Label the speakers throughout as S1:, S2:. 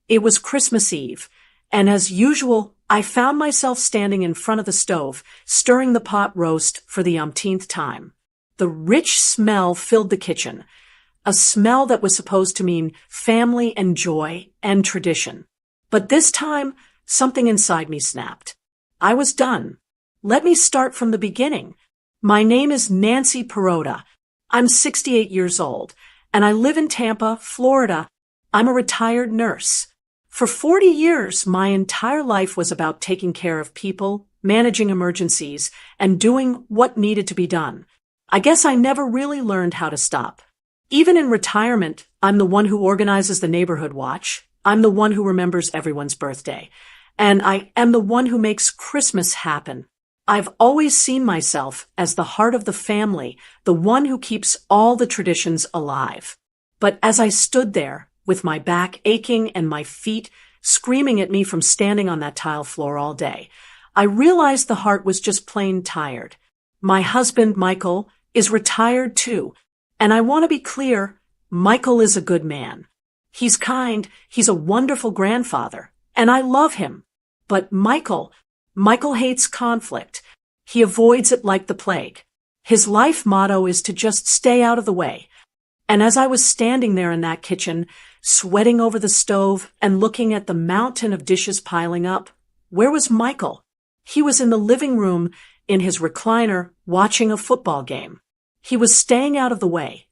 S1: It was Christmas Eve, and as usual, I found myself standing in front of the stove, stirring the pot roast for the umpteenth time. The rich smell filled the kitchen, a smell that was supposed to mean family and joy and tradition. But this time, something inside me snapped. I was done. Let me start from the beginning. My name is Nancy Perrotta. I'm 68 years old, and I live in Tampa, Florida. I'm a retired nurse. For 40 years, my entire life was about taking care of people, managing emergencies, and doing what needed to be done. I guess I never really learned how to stop. Even in retirement, I'm the one who organizes the neighborhood watch. I'm the one who remembers everyone's birthday. And I am the one who makes Christmas happen. I've always seen myself as the heart of the family, the one who keeps all the traditions alive. But as I stood there, with my back aching and my feet screaming at me from standing on that tile floor all day, I realized the heart was just plain tired. My husband, Michael, is retired too, and I want to be clear, Michael is a good man. He's kind, he's a wonderful grandfather, and I love him. But Michael hates conflict. He avoids it like the plague. His life motto is to just stay out of the way. And as I was standing there in that kitchen, sweating over the stove and looking at the mountain of dishes piling up, where was Michael? He was in the living room in his recliner watching a football game. He was staying out of the way.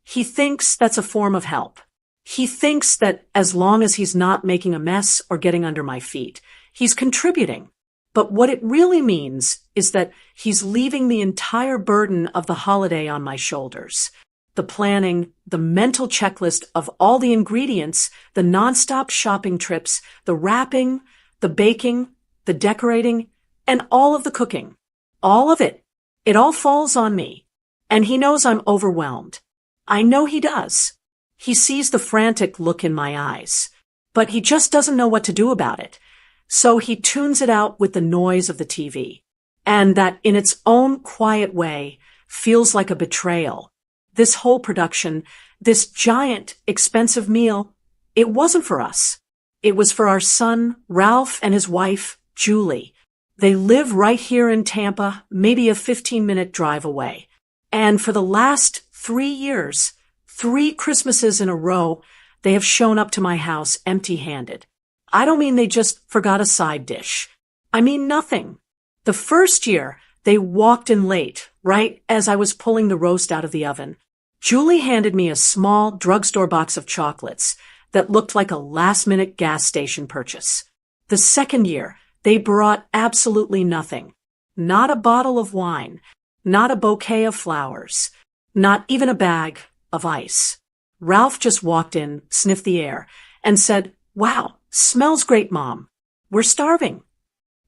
S1: He thinks that's a form of help. He thinks that as long as he's not making a mess or getting under my feet, he's contributing. But what it really means is that he's leaving the entire burden of the holiday on my shoulders. The planning, the mental checklist of all the ingredients, the nonstop shopping trips, the wrapping, the baking, the decorating, and all of the cooking. All of it. It all falls on me. And he knows I'm overwhelmed. I know he does. He sees the frantic look in my eyes. But he just doesn't know what to do about it. So he tunes it out with the noise of the TV. And that, in its own quiet way, feels like a betrayal. This whole production, this giant, expensive meal, it wasn't for us. It was for our son, Ralph, and his wife, Julie. They live right here in Tampa, maybe a 15-minute drive away. And for the last 3 years, 3 Christmases in a row, they have shown up to my house empty-handed. I don't mean they just forgot a side dish. I mean nothing. The first year, they walked in late, right as I was pulling the roast out of the oven. Julie handed me a small drugstore box of chocolates that looked like a last-minute gas station purchase. The second year, they brought absolutely nothing. Not a bottle of wine, not a bouquet of flowers, not even a bag of ice. Ralph just walked in, sniffed the air, and said, "Wow, smells great, Mom. We're starving."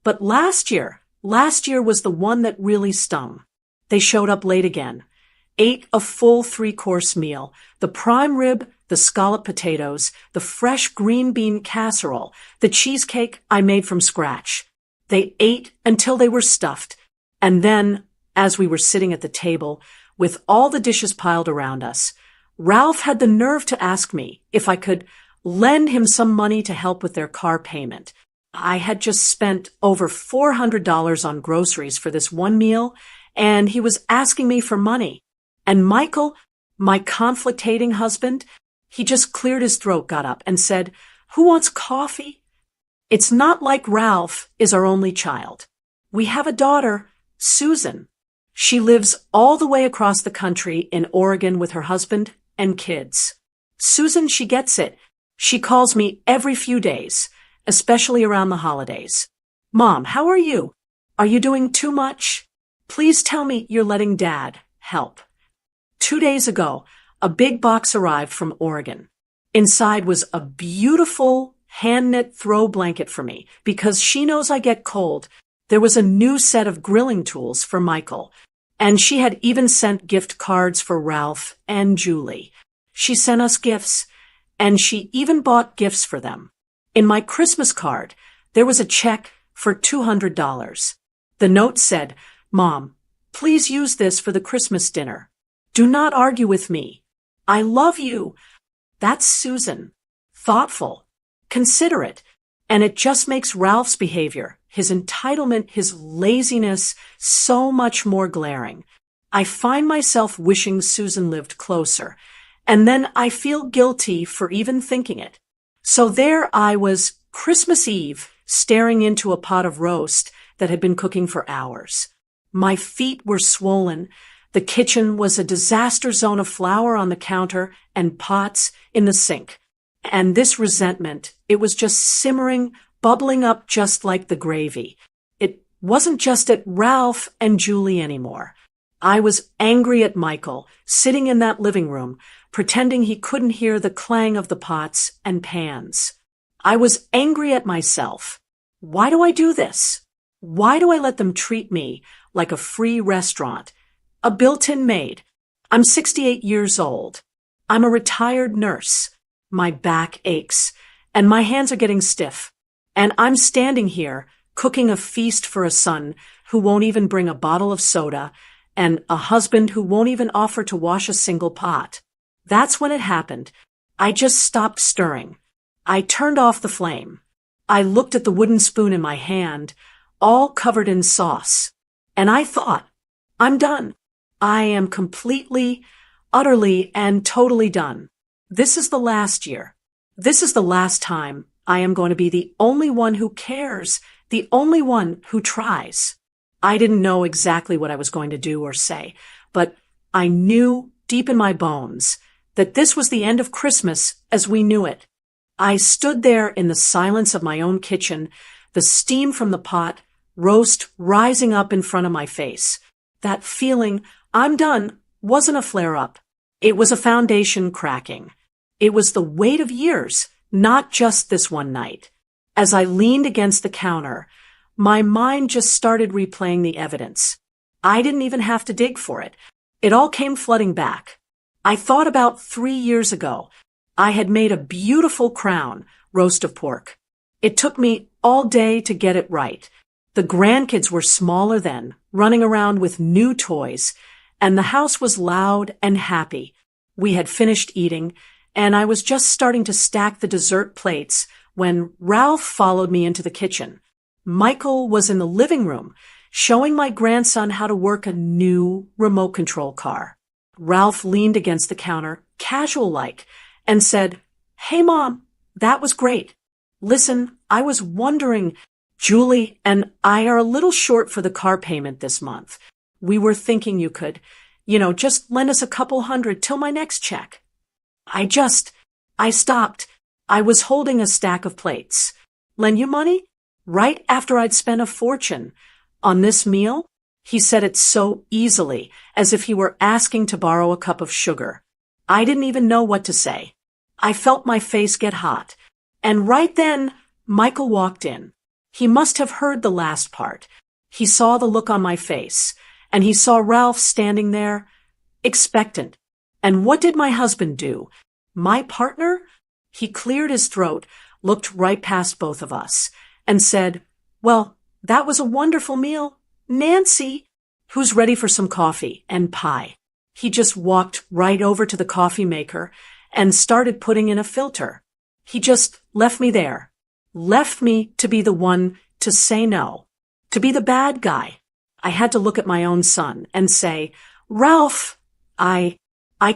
S1: But last year was the one that really stung. They showed up late again, ate a full 3-course meal, the prime rib, the scalloped potatoes, the fresh green bean casserole, the cheesecake I made from scratch. They ate until they were stuffed, and then, as we were sitting at the table, with all the dishes piled around us, Ralph had the nerve to ask me if I could lend him some money to help with their car payment. I had just spent over $400 on groceries for this one meal, and he was asking me for money. And Michael, my conflict-hating husband, he just cleared his throat, got up, and said, "Who wants coffee?" It's not like Ralph is our only child. We have a daughter, Susan. She lives all the way across the country in Oregon with her husband and kids. Susan, she gets it. She calls me every few days, especially around the holidays. "Mom, how are you? Are you doing too much? Please tell me you're letting Dad help." 2 days ago, a big box arrived from Oregon. Inside was a beautiful hand-knit throw blanket for me because she knows I get cold. There was a new set of grilling tools for Michael, and she had even sent gift cards for Ralph and Julie. She sent us gifts, and she even bought gifts for them. In my Christmas card, there was a check for $200. The note said, "Mom, please use this for the Christmas dinner. Do not argue with me. I love you." That's Susan. Thoughtful. considerate. And it just makes Ralph's behavior, his entitlement, his laziness, so much more glaring. I find myself wishing Susan lived closer, and then I feel guilty for even thinking it. So there I was, Christmas Eve, staring into a pot of roast that had been cooking for hours. My feet were swollen. The kitchen was a disaster zone of flour on the counter and pots in the sink. And this resentment, it was just simmering, bubbling up just like the gravy. It wasn't just at Ralph and Julie anymore. I was angry at Michael, sitting in that living room, pretending he couldn't hear the clang of the pots and pans. I was angry at myself. Why do I do this? Why do I let them treat me like a free restaurant, a built-in maid? I'm 68 years old. I'm a retired nurse. My back aches, and my hands are getting stiff. And I'm standing here, cooking a feast for a son who won't even bring a bottle of soda, and a husband who won't even offer to wash a single pot. That's when it happened. I just stopped stirring. I turned off the flame. I looked at the wooden spoon in my hand, all covered in sauce. And I thought, I'm done. I am completely, utterly, and totally done. This is the last year. This is the last time I am going to be the only one who cares, the only one who tries. I didn't know exactly what I was going to do or say, but I knew deep in my bones that this was the end of Christmas as we knew it. I stood there in the silence of my own kitchen, the steam from the pot, roast rising up in front of my face. That feeling, I'm done, wasn't a flare-up. It was a foundation cracking. It was the weight of years, not just this one night. As I leaned against the counter, my mind just started replaying the evidence. I didn't even have to dig for it. It all came flooding back. I thought about 3 years ago. I had made a beautiful crown roast of pork. It took me all day to get it right. The grandkids were smaller then, running around with new toys, and the house was loud and happy. We had finished eating, and I was just starting to stack the dessert plates when Ralph followed me into the kitchen. Michael was in the living room, showing my grandson how to work a new remote control car. Ralph leaned against the counter, casual-like, and said, "Hey, Mom, that was great. Listen, I was wondering, Julie and I are a little short for the car payment this month. We were thinking you could, just lend us a couple $100 till my next check." I stopped. I was holding a stack of plates. "Lend you money? Right after I'd spent a fortune on this meal?" He said it so easily, as if he were asking to borrow a cup of sugar. I didn't even know what to say. I felt my face get hot. And right then, Michael walked in. He must have heard the last part. He saw the look on my face, and he saw Ralph standing there, expectant. And what did my husband do? My partner? He cleared his throat, looked right past both of us, and said, "Well, that was a wonderful meal. Nancy, who's ready for some coffee and pie?" He just walked right over to the coffee maker and started putting in a filter. He just left me there. Left me to be the one to say no, to be the bad guy. I had to look at my own son and say, "Ralph, I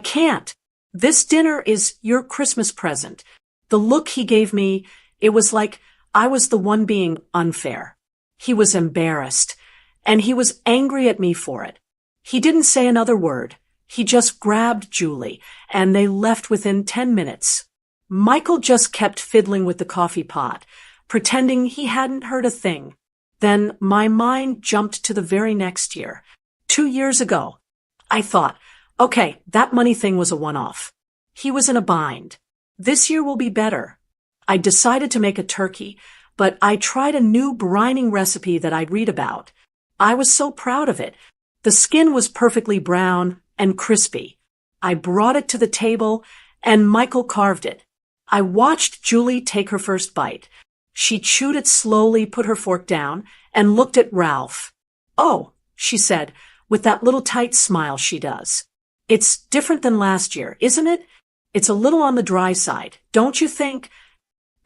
S1: can't. This dinner is your Christmas present." The look he gave me, it was like I was the one being unfair. He was embarrassed, and he was angry at me for it. He didn't say another word. He just grabbed Julie, and they left within 10 minutes. Michael just kept fiddling with the coffee pot, pretending he hadn't heard a thing. Then my mind jumped to the very next year. 2 years ago. I thought, okay, that money thing was a one-off. He was in a bind. This year will be better. I decided to make a turkey, but I tried a new brining recipe that I'd read about. I was so proud of it. The skin was perfectly brown and crispy. I brought it to the table, and Michael carved it. I watched Julie take her first bite. She chewed it slowly, put her fork down, and looked at Ralph. "Oh," she said, with that little tight smile she does. "It's different than last year, isn't it? It's a little on the dry side, don't you think?"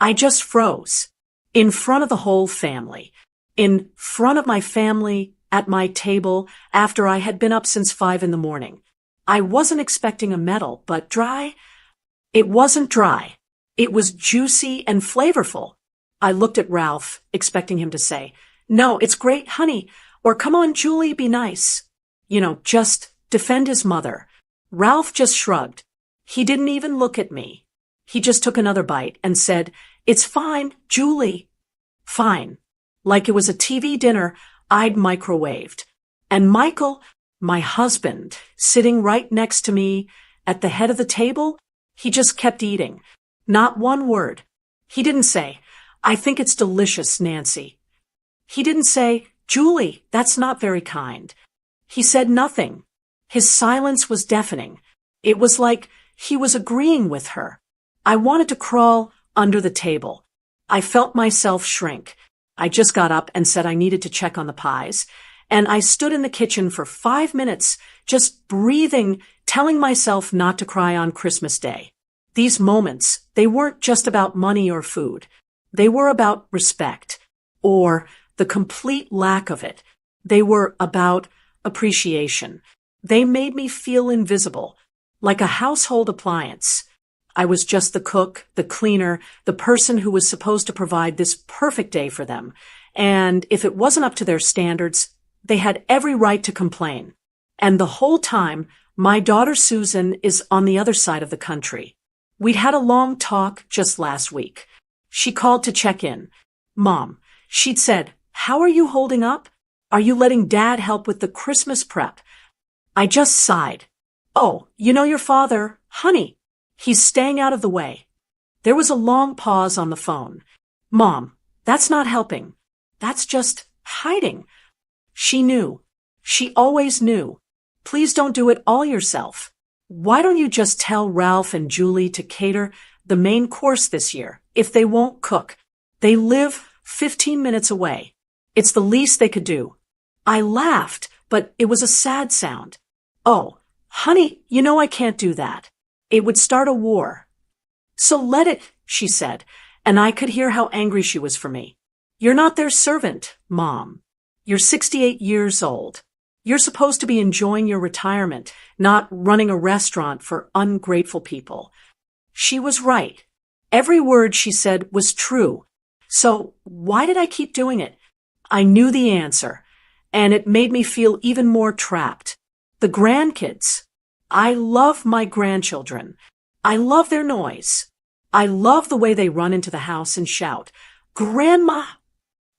S1: I just froze. In front of the whole family. In front of my family, at my table, after I had been up since 5 a.m. I wasn't expecting a medal, but dry? It wasn't dry. It was juicy and flavorful. I looked at Ralph, expecting him to say, "No, it's great, honey," or "Come on, Julie, be nice." Just defend his mother. Ralph just shrugged. He didn't even look at me. He just took another bite and said, "It's fine, Julie." Fine. Like it was a TV dinner I'd microwaved. And Michael, my husband, sitting right next to me at the head of the table, he just kept eating. Not one word. He didn't say, "I think it's delicious, Nancy." He didn't say, "Julie, that's not very kind." He said nothing. His silence was deafening. It was like he was agreeing with her. I wanted to crawl under the table. I felt myself shrink. I just got up and said I needed to check on the pies, and I stood in the kitchen for 5 minutes, just breathing, telling myself not to cry on Christmas Day. These moments, they weren't just about money or food. They were about respect, or the complete lack of it. They were about appreciation. They made me feel invisible, like a household appliance. I was just the cook, the cleaner, the person who was supposed to provide this perfect day for them. And if it wasn't up to their standards, they had every right to complain. And the whole time, my daughter Susan is on the other side of the country. We'd had a long talk just last week. She called to check in. "Mom," she'd said, "how are you holding up? Are you letting Dad help with the Christmas prep?" I just sighed. "Oh, your father, honey. He's staying out of the way." There was a long pause on the phone. "Mom, that's not helping. That's just hiding." She knew. She always knew. "Please don't do it all yourself. Why don't you just tell Ralph and Julie to cater the main course this year, if they won't cook? They live 15 minutes away. It's the least they could do." I laughed, but it was a sad sound. "Oh, honey, I can't do that. It would start a war." "So let it," she said, and I could hear how angry she was for me. "You're not their servant, Mom. You're 68 years old. You're supposed to be enjoying your retirement, not running a restaurant for ungrateful people." She was right. Every word she said was true. So why did I keep doing it? I knew the answer, and it made me feel even more trapped. The grandkids. I love my grandchildren. I love their noise. I love the way they run into the house and shout, "Grandma!"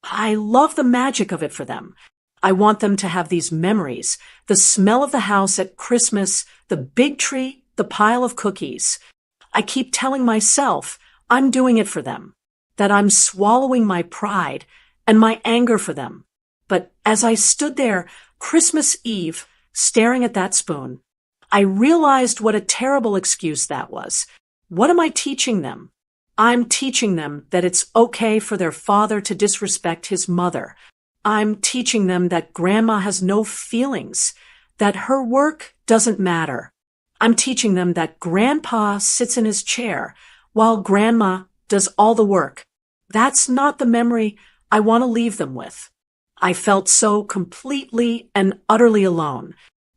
S1: I love the magic of it for them. I want them to have these memories, the smell of the house at Christmas, the big tree, the pile of cookies. I keep telling myself I'm doing it for them, that I'm swallowing my pride and my anger for them. But as I stood there Christmas Eve, staring at that spoon, I realized what a terrible excuse that was. What am I teaching them? I'm teaching them that it's okay for their father to disrespect his mother. I'm teaching them that Grandma has no feelings, that her work doesn't matter. I'm teaching them that Grandpa sits in his chair while Grandma does all the work. That's not the memory I want to leave them with. I felt so completely and utterly alone.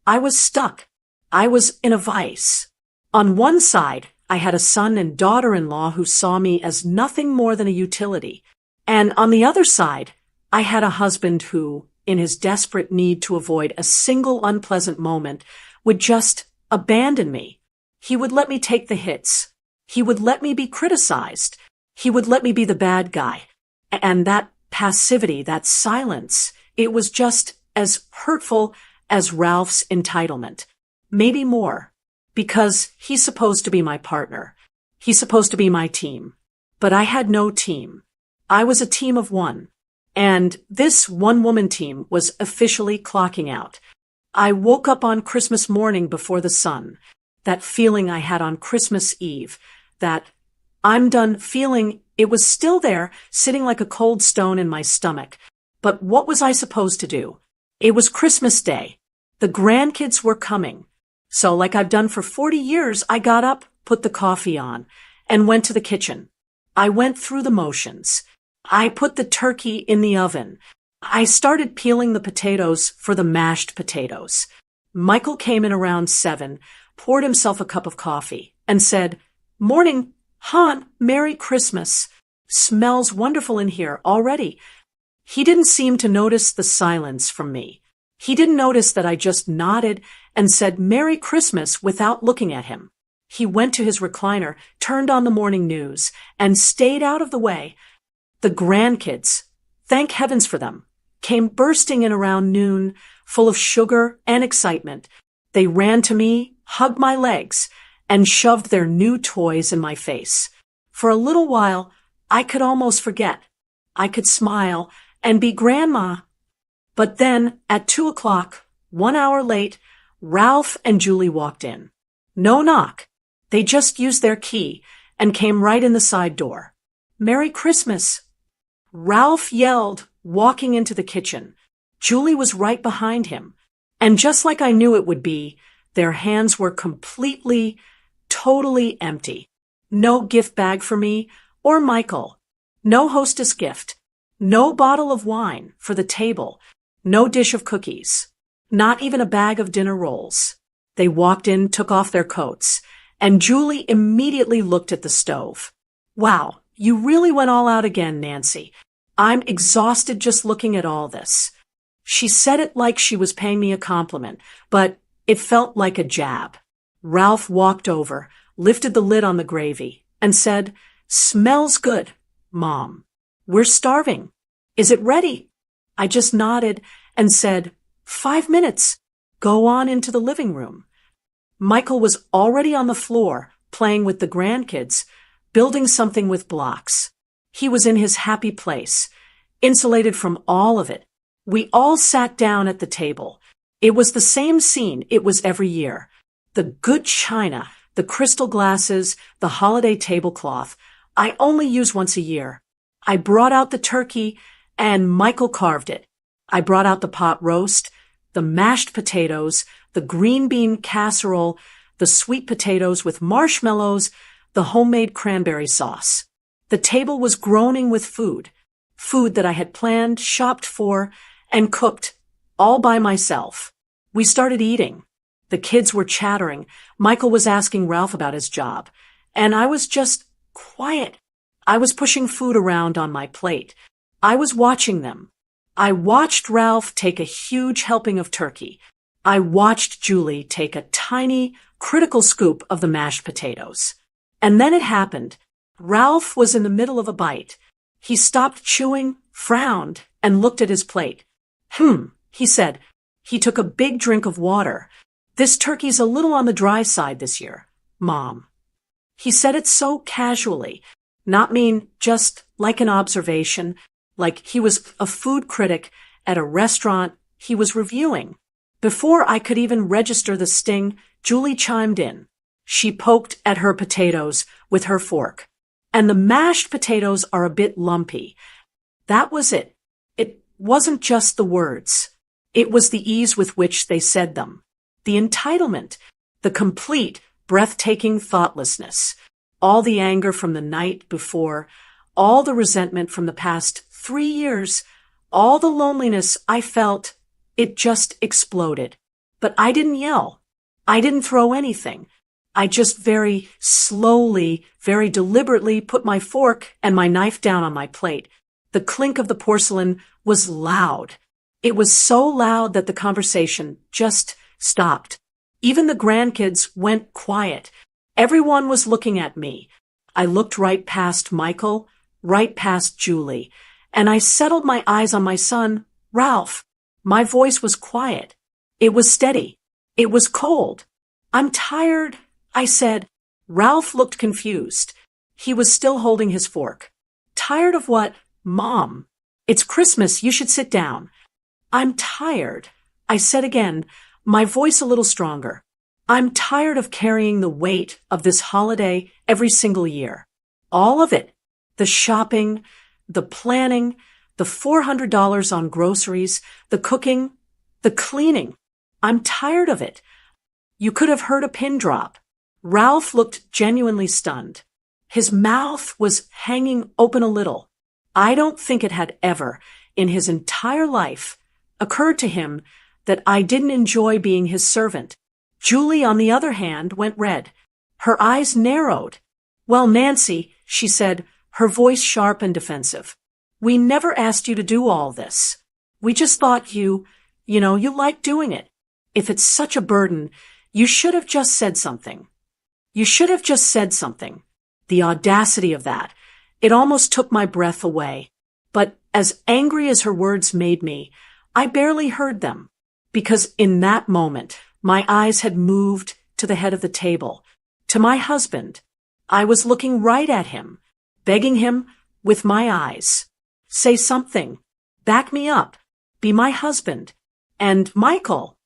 S1: I was stuck. I was in a vice. On one side, I had a son and daughter-in-law who saw me as nothing more than a utility. And on the other side, I had a husband who, in his desperate need to avoid a single unpleasant moment, would just abandon me. He would let me take the hits. He would let me be criticized. He would let me be the bad guy. And that passivity, that silence, it was just as hurtful as Ralph's entitlement. Maybe more, because he's supposed to be my partner. He's supposed to be my team. But I had no team. I was a team of one. And this one-woman team was officially clocking out. I woke up on Christmas morning before the sun. That feeling I had on Christmas Eve, that I'm done feeling, it was still there, sitting like a cold stone in my stomach. But what was I supposed to do? It was Christmas Day. The grandkids were coming. So like I've done for 40 years, I got up, put the coffee on, and went to the kitchen. I went through the motions. I put the turkey in the oven. I started peeling the potatoes for the mashed potatoes. Michael came in around 7, poured himself a cup of coffee, and said, "Morning, hon, Merry Christmas. Smells wonderful in here already." He didn't seem to notice the silence from me. He didn't notice that I just nodded and said Merry Christmas without looking at him. He went to his recliner, turned on the morning news, and stayed out of the way. The grandkids, thank heavens for them, came bursting in around noon, full of sugar and excitement. They ran to me, hugged my legs, and shoved their new toys in my face. For a little while, I could almost forget. I could smile and be Grandma. But then, at 2:00, 1 hour late, Ralph and Julie walked in. No knock. They just used their key and came right in the side door. "Merry Christmas," Ralph yelled, walking into the kitchen. Julie was right behind him. And just like I knew it would be, their hands were completely, totally empty. No gift bag for me or Michael. No hostess gift. No bottle of wine for the table. No dish of cookies. Not even a bag of dinner rolls. They walked in, took off their coats, and Julie immediately looked at the stove. "Wow, you really went all out again, Nancy. I'm exhausted just looking at all this." She said it like she was paying me a compliment, but it felt like a jab. Ralph walked over, lifted the lid on the gravy, and said, "Smells good, Mom. We're starving. Is it ready?" I just nodded and said, "5 minutes. Go on into the living room." Michael was already on the floor, playing with the grandkids, building something with blocks. He was in his happy place, insulated from all of it. We all sat down at the table. It was the same scene it was every year. The good china, the crystal glasses, the holiday tablecloth. I only use once a year. I brought out the turkey, and Michael carved it. I brought out the pot roast, the mashed potatoes, the green bean casserole, the sweet potatoes with marshmallows, the homemade cranberry sauce. The table was groaning with food that I had planned, shopped for, and cooked all by myself. We started eating. The kids were chattering. Michael was asking Ralph about his job, and I was just quiet. I was pushing food around on my plate. I was watching them. I watched Ralph take a huge helping of turkey. I watched Julie take a tiny, critical scoop of the mashed potatoes. And then it happened. Ralph was in the middle of a bite. He stopped chewing, frowned, and looked at his plate. He said. He took a big drink of water. "This turkey's a little on the dry side this year, Mom." He said it so casually, not mean, just like an observation, like he was a food critic at a restaurant he was reviewing. Before I could even register the sting, Julie chimed in. She poked at her potatoes with her fork. "And the mashed potatoes are a bit lumpy." That was it. It wasn't just the words. It was the ease with which they said them. The entitlement, the complete, breathtaking thoughtlessness, all the anger from the night before, all the resentment from the past 3 years, all the loneliness I felt, it just exploded. But I didn't yell. I didn't throw anything. I just very slowly, very deliberately put my fork and my knife down on my plate. The clink of the porcelain was loud. It was so loud that the conversation just stopped. Even the grandkids went quiet. Everyone was looking at me. I looked right past Michael, right past Julie, and I settled my eyes on my son, Ralph. My voice was quiet. It was steady. It was cold. "I'm tired," I said. Ralph looked confused. He was still holding his fork. "Tired of what, Mom? It's Christmas. You should sit down." "I'm tired," I said again, my voice a little stronger. "I'm tired of carrying the weight of this holiday every single year. All of it. The shopping, the planning, the $400 on groceries, the cooking, the cleaning. I'm tired of it." You could have heard a pin drop. Ralph looked genuinely stunned. His mouth was hanging open a little. I don't think it had ever, in his entire life, occurred to him that I didn't enjoy being his servant. Julie, on the other hand, went red. Her eyes narrowed. "Well, Nancy," she said, her voice sharp and defensive, "we never asked you to do all this. We just thought you liked doing it. If it's such a burden, you should have just said something. You should have just said something." The audacity of that. It almost took my breath away. But as angry as her words made me, I barely heard them, because in that moment, my eyes had moved to the head of the table, to my husband. I was looking right at him, begging him with my eyes, "Say something. Back me up. Be my husband." And Michael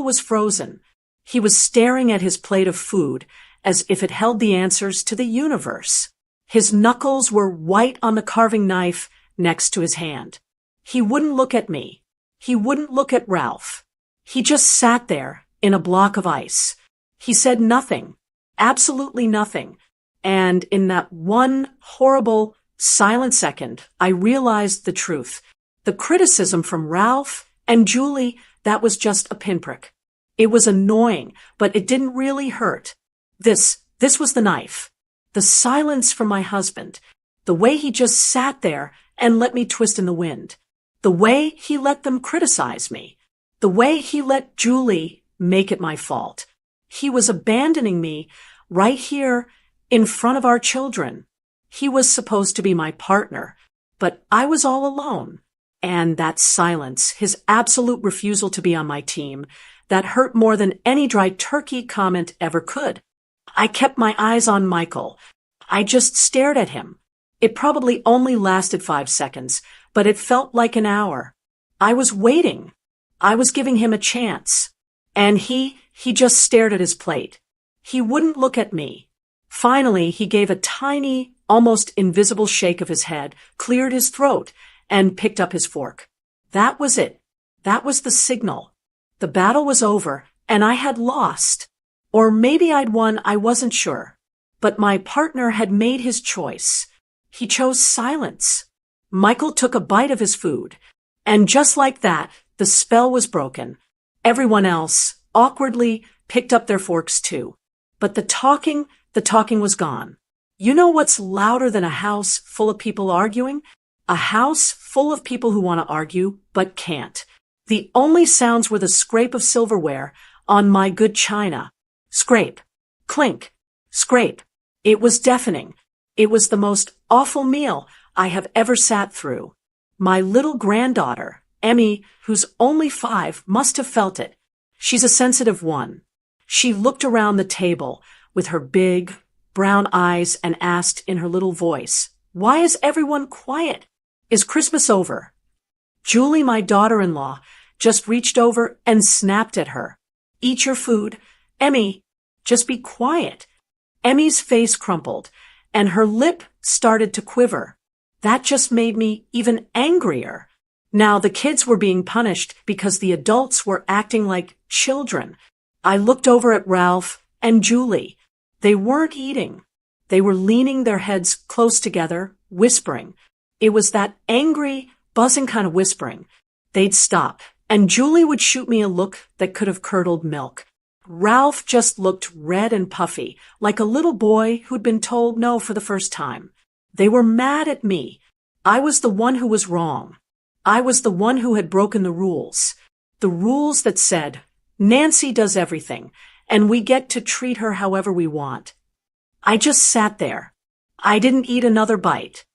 S1: was frozen. He was staring at his plate of food as if it held the answers to the universe. His knuckles were white on the carving knife next to his hand. He wouldn't look at me. He wouldn't look at Ralph. He just sat there in a block of ice. He said nothing, absolutely nothing. And in that one horrible, silent second, I realized the truth. The criticism from Ralph and Julie, that was just a pinprick. It was annoying, but it didn't really hurt. This was the knife. The silence from my husband. The way he just sat there and let me twist in the wind. The way he let them criticize me. The way he let Julie make it my fault. He was abandoning me right here in front of our children. He was supposed to be my partner, but I was all alone. And that silence, his absolute refusal to be on my team, that hurt more than any dry turkey comment ever could. I kept my eyes on Michael. I just stared at him. It probably only lasted 5 seconds, but it felt like an hour. I was waiting. I was giving him a chance. And he just stared at his plate. He wouldn't look at me. Finally, he gave a tiny, almost invisible shake of his head, cleared his throat, and picked up his fork. That was it. That was the signal. The battle was over, and I had lost. Or maybe I'd won, I wasn't sure. But my partner had made his choice. He chose silence. Michael took a bite of his food. And just like that, the spell was broken. Everyone else, awkwardly, picked up their forks too. But the talking was gone. You know what's louder than a house full of people arguing? A house full of people who want to argue, but can't. The only sounds were the scrape of silverware on my good china. Scrape. Clink. Scrape. It was deafening. It was the most awful meal I have ever sat through. My little granddaughter, Emmy, who's only 5, must have felt it. She's a sensitive one. She looked around the table with her big, brown eyes and asked in her little voice, "Why is everyone quiet? Is Christmas over?" Julie, my daughter-in-law, just reached over and snapped at her. "Eat your food. Emmy, just be quiet." Emmy's face crumpled, and her lip started to quiver. That just made me even angrier. Now the kids were being punished because the adults were acting like children. I looked over at Ralph and Julie. They weren't eating. They were leaning their heads close together, whispering. It was that angry, buzzing kind of whispering. They'd stop, and Julie would shoot me a look that could have curdled milk. Ralph just looked red and puffy, like a little boy who'd been told no for the first time. They were mad at me. I was the one who was wrong. I was the one who had broken the rules. The rules that said, Nancy does everything, and we get to treat her however we want. I just sat there. I didn't eat another bite.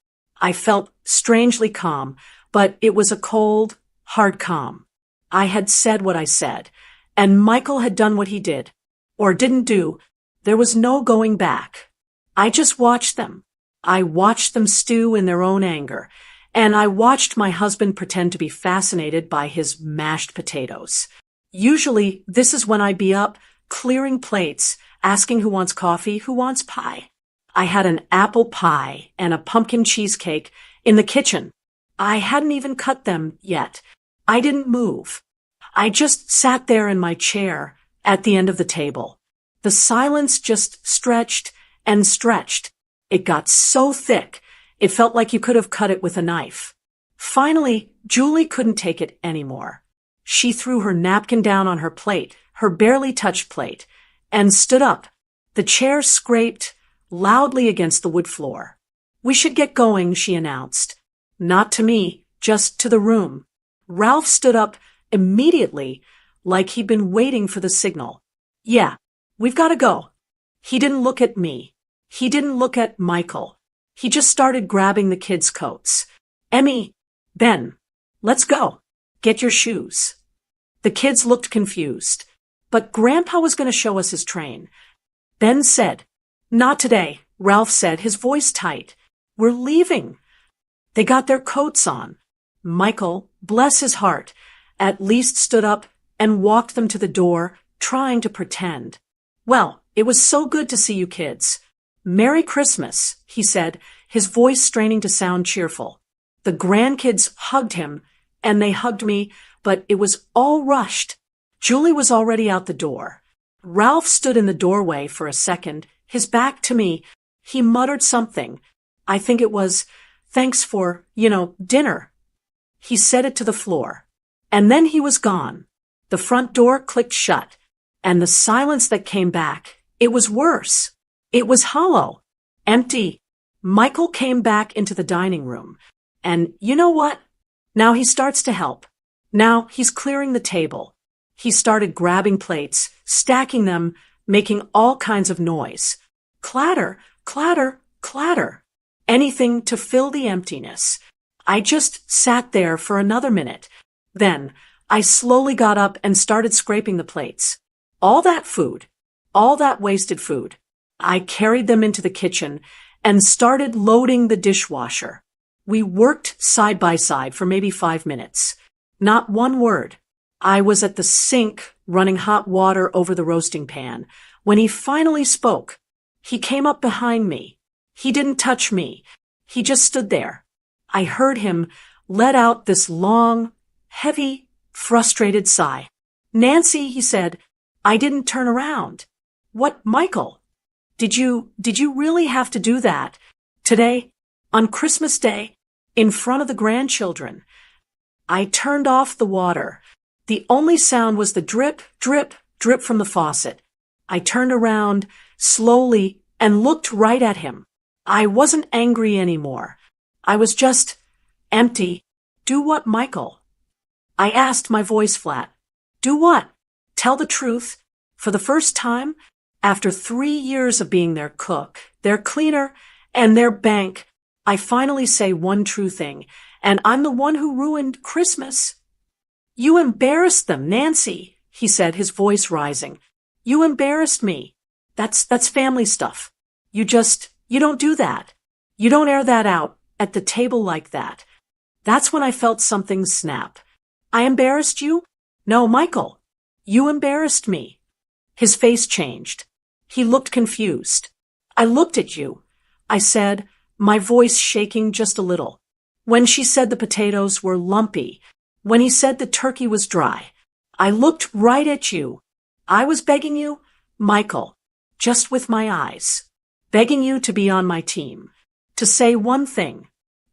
S1: I felt strangely calm, but it was a cold, hard calm. I had said what I said, and Michael had done what he did, or didn't do. There was no going back. I just watched them. I watched them stew in their own anger, and I watched my husband pretend to be fascinated by his mashed potatoes. Usually, this is when I'd be up, clearing plates, asking who wants coffee, who wants pie. I had an apple pie and a pumpkin cheesecake in the kitchen. I hadn't even cut them yet. I didn't move. I just sat there in my chair at the end of the table. The silence just stretched and stretched. It got so thick, it felt like you could have cut it with a knife. Finally, Julie couldn't take it anymore. She threw her napkin down on her plate, her barely touched plate, and stood up. The chair scraped loudly against the wood floor. "We should get going," she announced. Not to me, just to the room. Ralph stood up immediately, like he'd been waiting for the signal. "Yeah, we've got to go." He didn't look at me. He didn't look at Michael. He just started grabbing the kids' coats. "Emmy, Ben, let's go. Get your shoes." The kids looked confused. But Grandpa was going to show us his train. Ben said, "Not today," Ralph said, his voice tight. "We're leaving." They got their coats on. Michael, bless his heart, at least stood up and walked them to the door, trying to pretend. "Well, it was so good to see you kids. Merry Christmas," he said, his voice straining to sound cheerful. The grandkids hugged him, and they hugged me, but it was all rushed. Julie was already out the door. Ralph stood in the doorway for a second, his back to me. He muttered something. I think it was, "Thanks for, dinner." He said it to the floor. And then he was gone. The front door clicked shut, and the silence that came back, it was worse. It was hollow, empty. Michael came back into the dining room. And you know what? Now he starts to help. Now he's clearing the table. He started grabbing plates, stacking them, making all kinds of noise. Clatter, clatter, clatter. Anything to fill the emptiness. I just sat there for another minute. Then I slowly got up and started scraping the plates. All that food, all that wasted food. I carried them into the kitchen and started loading the dishwasher. We worked side by side for maybe 5 minutes. Not one word. I was at the sink running hot water over the roasting pan when he finally spoke. He came up behind me. He didn't touch me. He just stood there. I heard him let out this long, heavy, frustrated sigh. "Nancy," he said, "I didn't turn around." "What, Michael? Did you really have to do that? Today, on Christmas Day, in front of the grandchildren?" I turned off the water. The only sound was the drip, drip, drip from the faucet. I turned around slowly and looked right at him. I wasn't angry anymore. I was just empty. "Do what, Michael?" I asked, my voice flat. "Do what? Tell the truth. For the first time, after 3 years of being their cook, their cleaner, and their bank, I finally say one true thing, and I'm the one who ruined Christmas." "You embarrassed them, Nancy," he said, his voice rising. "You embarrassed me. That's family stuff. You don't do that. You don't air that out at the table like that." That's when I felt something snap. "I embarrassed you? No, Michael. You embarrassed me." His face changed. He looked confused. "I looked at you," I said, my voice shaking just a little. "When she said the potatoes were lumpy, when he said the turkey was dry, I looked right at you. I was begging you, Michael, just with my eyes, begging you to be on my team, to say one thing,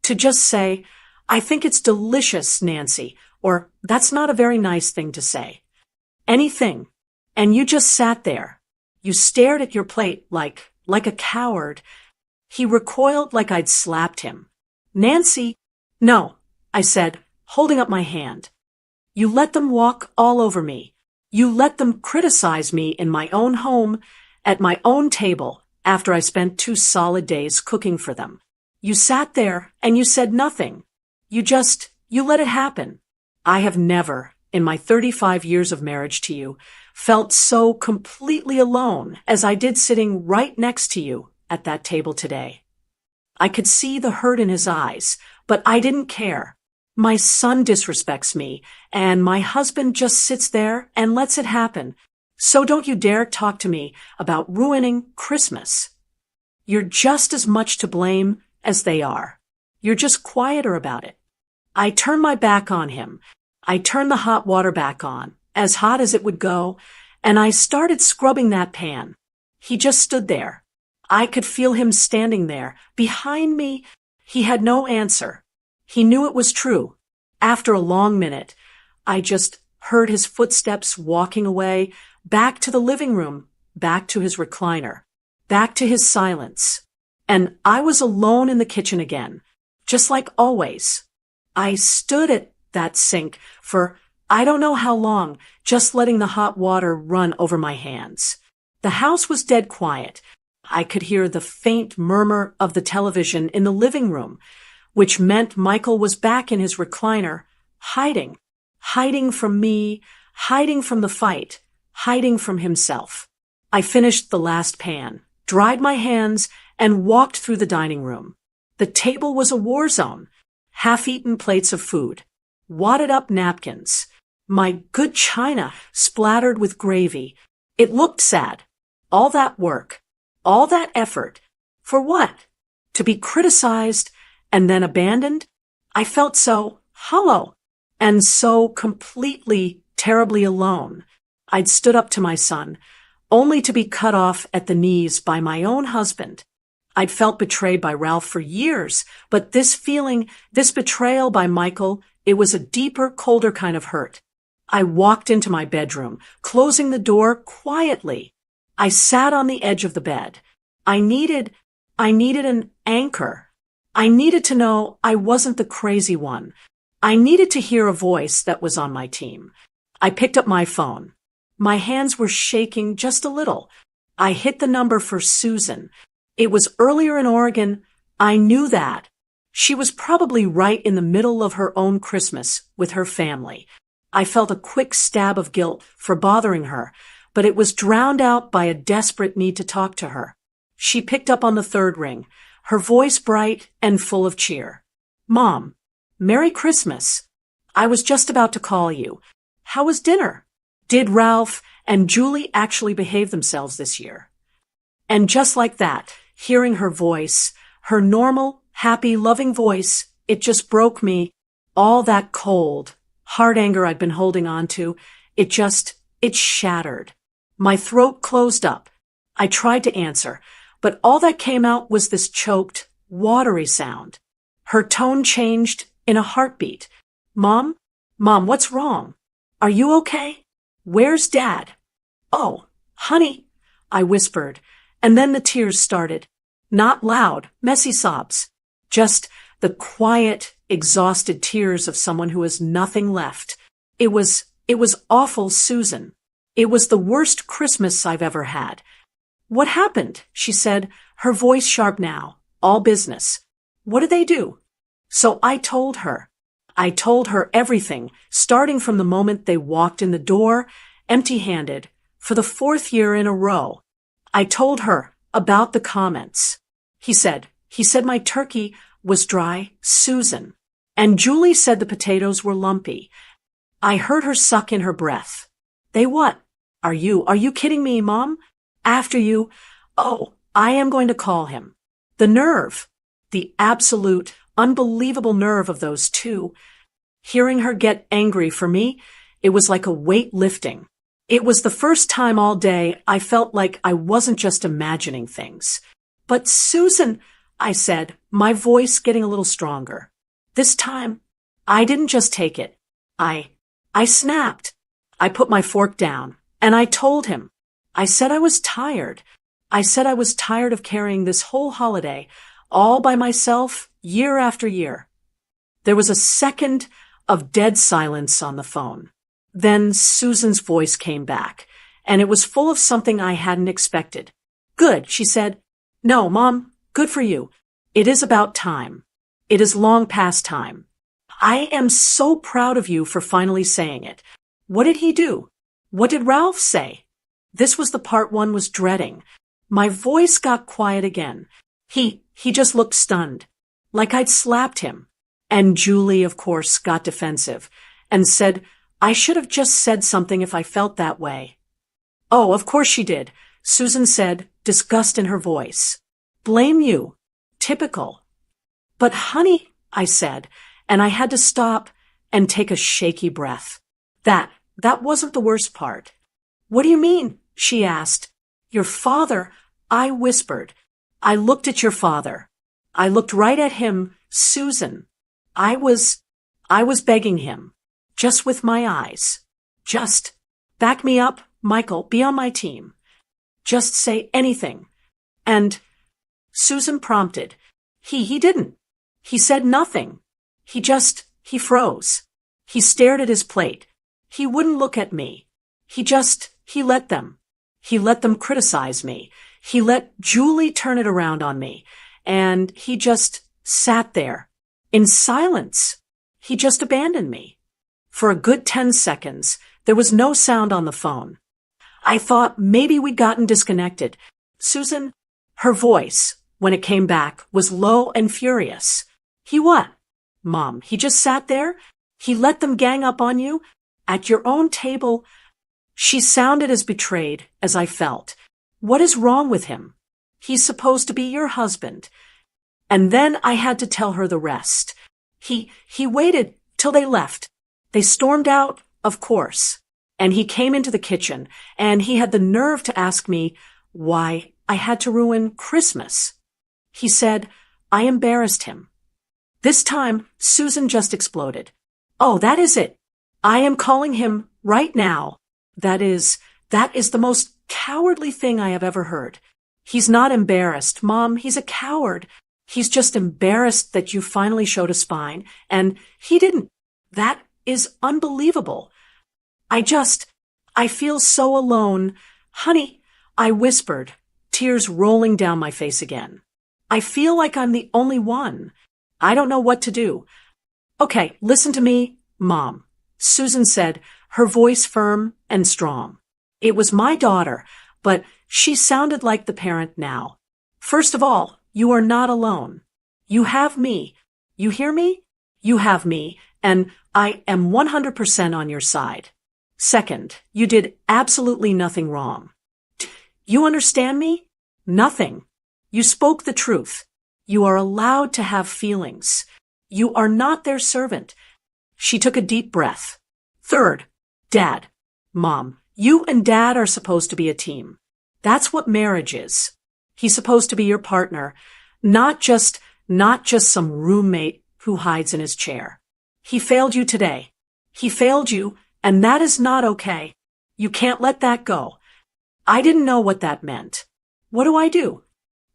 S1: to just say, 'I think it's delicious, Nancy,' or 'That's not a very nice thing to say.' Anything. And you just sat there. You stared at your plate like a coward." He recoiled like I'd slapped him. "Nancy." "No," I said, holding up my hand. "You let them walk all over me. You let them criticize me in my own home, at my own table, after I spent 2 solid days cooking for them. You sat there and you said nothing. You let it happen. I have never, in my 35 years of marriage to you, felt so completely alone as I did sitting right next to you at that table today." I could see the hurt in his eyes, but I didn't care. My son disrespects me, and my husband just sits there and lets it happen. So don't you dare talk to me about ruining Christmas. You're just as much to blame as they are. You're just quieter about it. I turned my back on him. I turned the hot water back on, as hot as it would go, and I started scrubbing that pan. He just stood there. I could feel him standing there, behind me. He had no answer. He knew it was true. After a long minute, I just heard his footsteps walking away, back to the living room, back to his recliner, back to his silence. And I was alone in the kitchen again, just like always. I stood at that sink for I don't know how long, just letting the hot water run over my hands. The house was dead quiet. I could hear the faint murmur of the television in the living room, which meant Michael was back in his recliner, hiding from me, hiding from the fight, hiding from himself. I finished the last pan, dried my hands, and walked through the dining room. The table was a war zone. Half-eaten plates of food, wadded-up napkins, my good china splattered with gravy. It looked sad. All that work, all that effort. For what? To be criticized and then abandoned? I felt so hollow and so completely, terribly alone. I'd stood up to my son, only to be cut off at the knees by my own husband. I'd felt betrayed by Ralph for years, but this feeling, this betrayal by Michael, it was a deeper, colder kind of hurt. I walked into my bedroom, closing the door quietly. I sat on the edge of the bed. I needed an anchor. I needed to know I wasn't the crazy one. I needed to hear a voice that was on my team. I picked up my phone. My hands were shaking just a little. I hit the number for Susan. It was earlier in Oregon. I knew that. She was probably right in the middle of her own Christmas with her family. I felt a quick stab of guilt for bothering her, but it was drowned out by a desperate need to talk to her. She picked up on the third ring, her voice bright and full of cheer. Mom, Merry Christmas. I was just about to call you. How was dinner? Did Ralph and Julie actually behave themselves this year? And just like that, hearing her voice, her normal, happy, loving voice, it just broke me. All that cold, hard anger I'd been holding on to, it shattered. My throat closed up. I tried to answer, but all that came out was this choked, watery sound. Her tone changed in a heartbeat. Mom, what's wrong? Are you okay? Where's Dad? Oh, honey, I whispered, and then the tears started. Not loud, messy sobs. Just the quiet, exhausted tears of someone who has nothing left. It was awful, Susan. It was the worst Christmas I've ever had. What happened? She said, her voice sharp now. All business. What did they do? So I told her. I told her everything, starting from the moment they walked in the door, empty-handed, for the 4th year in a row. I told her about the comments. He said my turkey was dry, Susan. And Julie said the potatoes were lumpy. I heard her suck in her breath. They what? Are you kidding me, Mom? After you? Oh, I am going to call him. The nerve. The absolute, unbelievable nerve of those two. Hearing her get angry for me, it was like a weight lifting. It was the first time all day I felt like I wasn't just imagining things. But Susan, I said, my voice getting a little stronger. This time, I didn't just take it. I snapped. I put my fork down, and I told him. I said I was tired. I said I was tired of carrying this whole holiday, all by myself, year after year. There was a second of dead silence on the phone. Then Susan's voice came back, and it was full of something I hadn't expected. Good, she said. No, Mom, good for you. It is about time. It is long past time. I am so proud of you for finally saying it. What did he do? What did Ralph say? This was the part one was dreading. My voice got quiet again. He just looked stunned, like I'd slapped him. And Julie, of course, got defensive and said, I should have just said something if I felt that way. Oh, of course she did, Susan said, disgust in her voice. Blame you. Typical. But honey, I said, and I had to stop and take a shaky breath. That wasn't the worst part. What do you mean? She asked. Your father, I whispered. I looked at your father. I looked right at him, Susan. I was begging him. Just with my eyes. Just back me up, Michael, be on my team. Just say anything. And Susan prompted. He didn't. He said nothing. He froze. He stared at his plate. He wouldn't look at me. He let them. He let them criticize me. He let Julie turn it around on me. And he just sat there. In silence. He just abandoned me. For a good 10 seconds, there was no sound on the phone. I thought maybe we'd gotten disconnected. Susan, her voice, when it came back, was low and furious. He what? Mom, he just sat there? He let them gang up on you? At your own table? She sounded as betrayed as I felt. What is wrong with him? He's supposed to be your husband. And then I had to tell her the rest. He waited till they left. They stormed out, of course. And he came into the kitchen, and he had the nerve to ask me why I had to ruin Christmas. He said, I embarrassed him. This time, Susan just exploded. Oh, that is it. I am calling him right now. That is the most cowardly thing I have ever heard. He's not embarrassed, Mom. He's a coward. He's just embarrassed that you finally showed a spine, and he didn't. That is unbelievable. I feel so alone. Honey, I whispered, tears rolling down my face again. I feel like I'm the only one. I don't know what to do. Okay, listen to me, Mom, Susan said, her voice firm and strong. It was my daughter, but she sounded like the parent now. First of all, you are not alone. You have me. You hear me? You have me, and I am 100% on your side. Second, you did absolutely nothing wrong. You understand me? Nothing. You spoke the truth. You are allowed to have feelings. You are not their servant. She took a deep breath. Third, Dad, Mom, you and Dad are supposed to be a team. That's what marriage is. He's supposed to be your partner, not just some roommate who hides in his chair. He failed you today. He failed you, and that is not okay. You can't let that go. I didn't know what that meant. What do I do?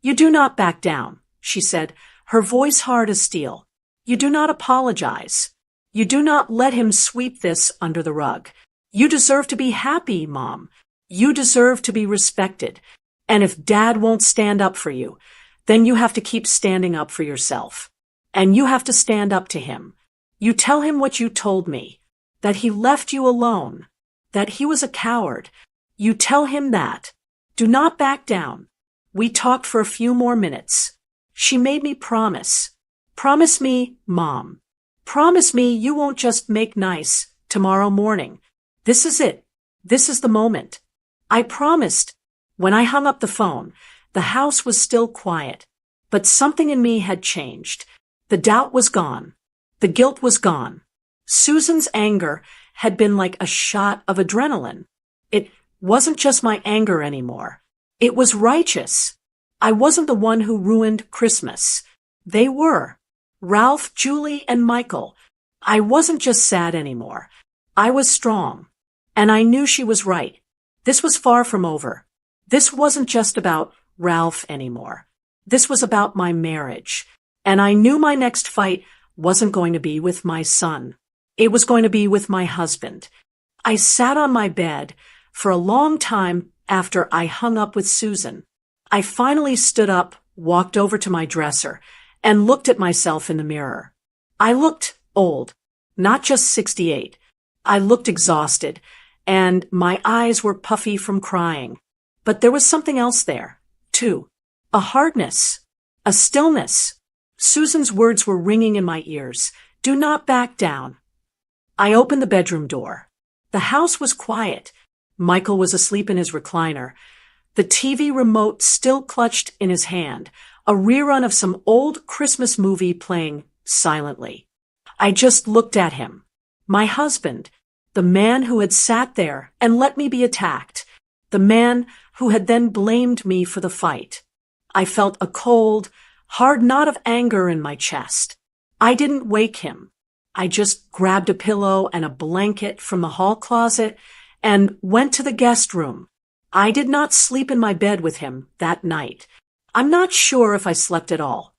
S1: You do not back down, she said, her voice hard as steel. You do not apologize. You do not let him sweep this under the rug. You deserve to be happy, Mom. You deserve to be respected. And if Dad won't stand up for you, then you have to keep standing up for yourself. And you have to stand up to him. You tell him what you told me, that he left you alone, that he was a coward. You tell him that. Do not back down. We talked for a few more minutes. She made me promise. Promise me, Mom. Promise me you won't just make nice tomorrow morning. This is it. This is the moment. I promised. When I hung up the phone, the house was still quiet, but something in me had changed. The doubt was gone. The guilt was gone. Susan's anger had been like a shot of adrenaline. It wasn't just my anger anymore. It was righteous. I wasn't the one who ruined Christmas. They were. Ralph, Julie, and Michael. I wasn't just sad anymore. I was strong. And I knew she was right. This was far from over. This wasn't just about Ralph anymore. This was about my marriage. And I knew my next fight wasn't going to be with my son. It was going to be with my husband. I sat on my bed for a long time after I hung up with Susan. I finally stood up, walked over to my dresser, and looked at myself in the mirror. I looked old, not just 68. I looked exhausted, and my eyes were puffy from crying. But there was something else there, too. A hardness, a stillness. Susan's words were ringing in my ears. Do not back down. I opened the bedroom door. The house was quiet. Michael was asleep in his recliner. The TV remote still clutched in his hand, a rerun of some old Christmas movie playing silently. I just looked at him. My husband, the man who had sat there and let me be attacked, the man who had then blamed me for the fight. I felt a cold, hard knot of anger in my chest. I didn't wake him. I just grabbed a pillow and a blanket from the hall closet and went to the guest room. I did not sleep in my bed with him that night. I'm not sure if I slept at all.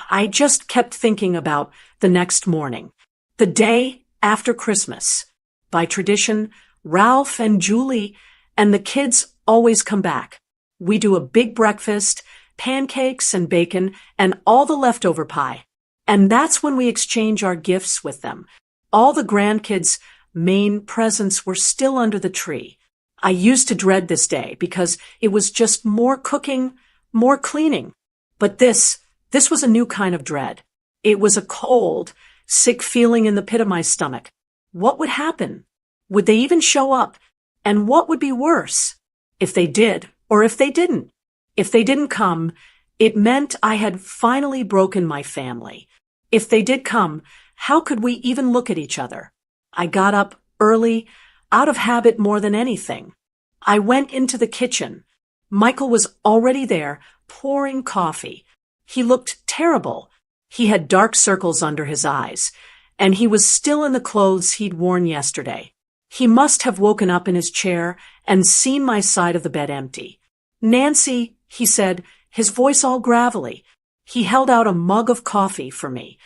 S1: I just kept thinking about the next morning, the day after Christmas. By tradition, Ralph and Julie and the kids always come back. We do a big breakfast, pancakes and bacon, and all the leftover pie. And that's when we exchange our gifts with them. All the grandkids' main presents were still under the tree. I used to dread this day because it was just more cooking, more cleaning. But this was a new kind of dread. It was a cold, sick feeling in the pit of my stomach. What would happen? Would they even show up? And what would be worse? If they did, or if they didn't? If they didn't come, it meant I had finally broken my family. If they did come, how could we even look at each other? I got up early, out of habit more than anything. I went into the kitchen. Michael was already there, pouring coffee. He looked terrible. He had dark circles under his eyes, and he was still in the clothes he'd worn yesterday. He must have woken up in his chair and seen my side of the bed empty. "Nancy," he said, his voice all gravelly. He held out a mug of coffee for me.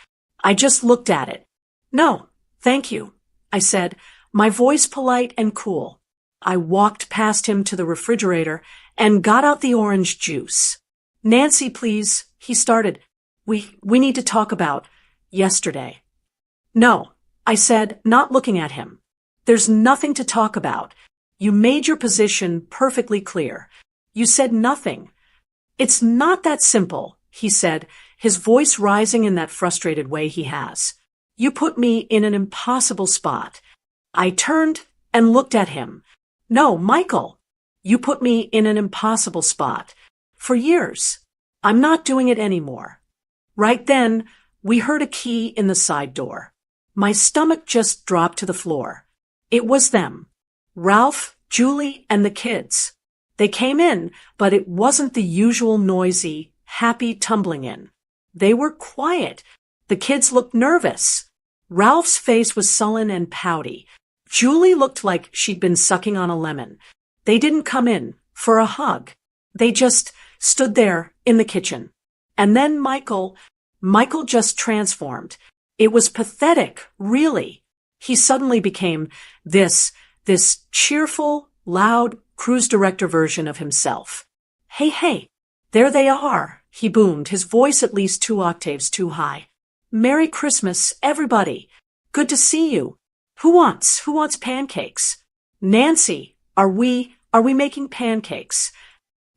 S1: I just looked at it. "No, thank you," I said, my voice polite and cool. I walked past him to the refrigerator and got out the orange juice. "Nancy, please," he started. We need to talk about yesterday." "No," I said, not looking at him. "There's nothing to talk about. You made your position perfectly clear. You said nothing." "It's not that simple," he said, his voice rising in that frustrated way he has. "You put me in an impossible spot." I turned and looked at him. "No, Michael, you put me in an impossible spot. For years. I'm not doing it anymore." Right then, we heard a key in the side door. My stomach just dropped to the floor. It was them. Ralph, Julie, and the kids. They came in, but it wasn't the usual noisy, happy tumbling in. They were quiet. The kids looked nervous. Ralph's face was sullen and pouty. Julie looked like she'd been sucking on a lemon. They didn't come in for a hug. They just stood there in the kitchen. And then Michael just transformed. It was pathetic, really. He suddenly became this cheerful, loud, cruise director version of himself. Hey, there they are," he boomed, his voice at least 2 octaves too high. "Merry Christmas, everybody. Good to see you. Who wants pancakes? Nancy, are we making pancakes?"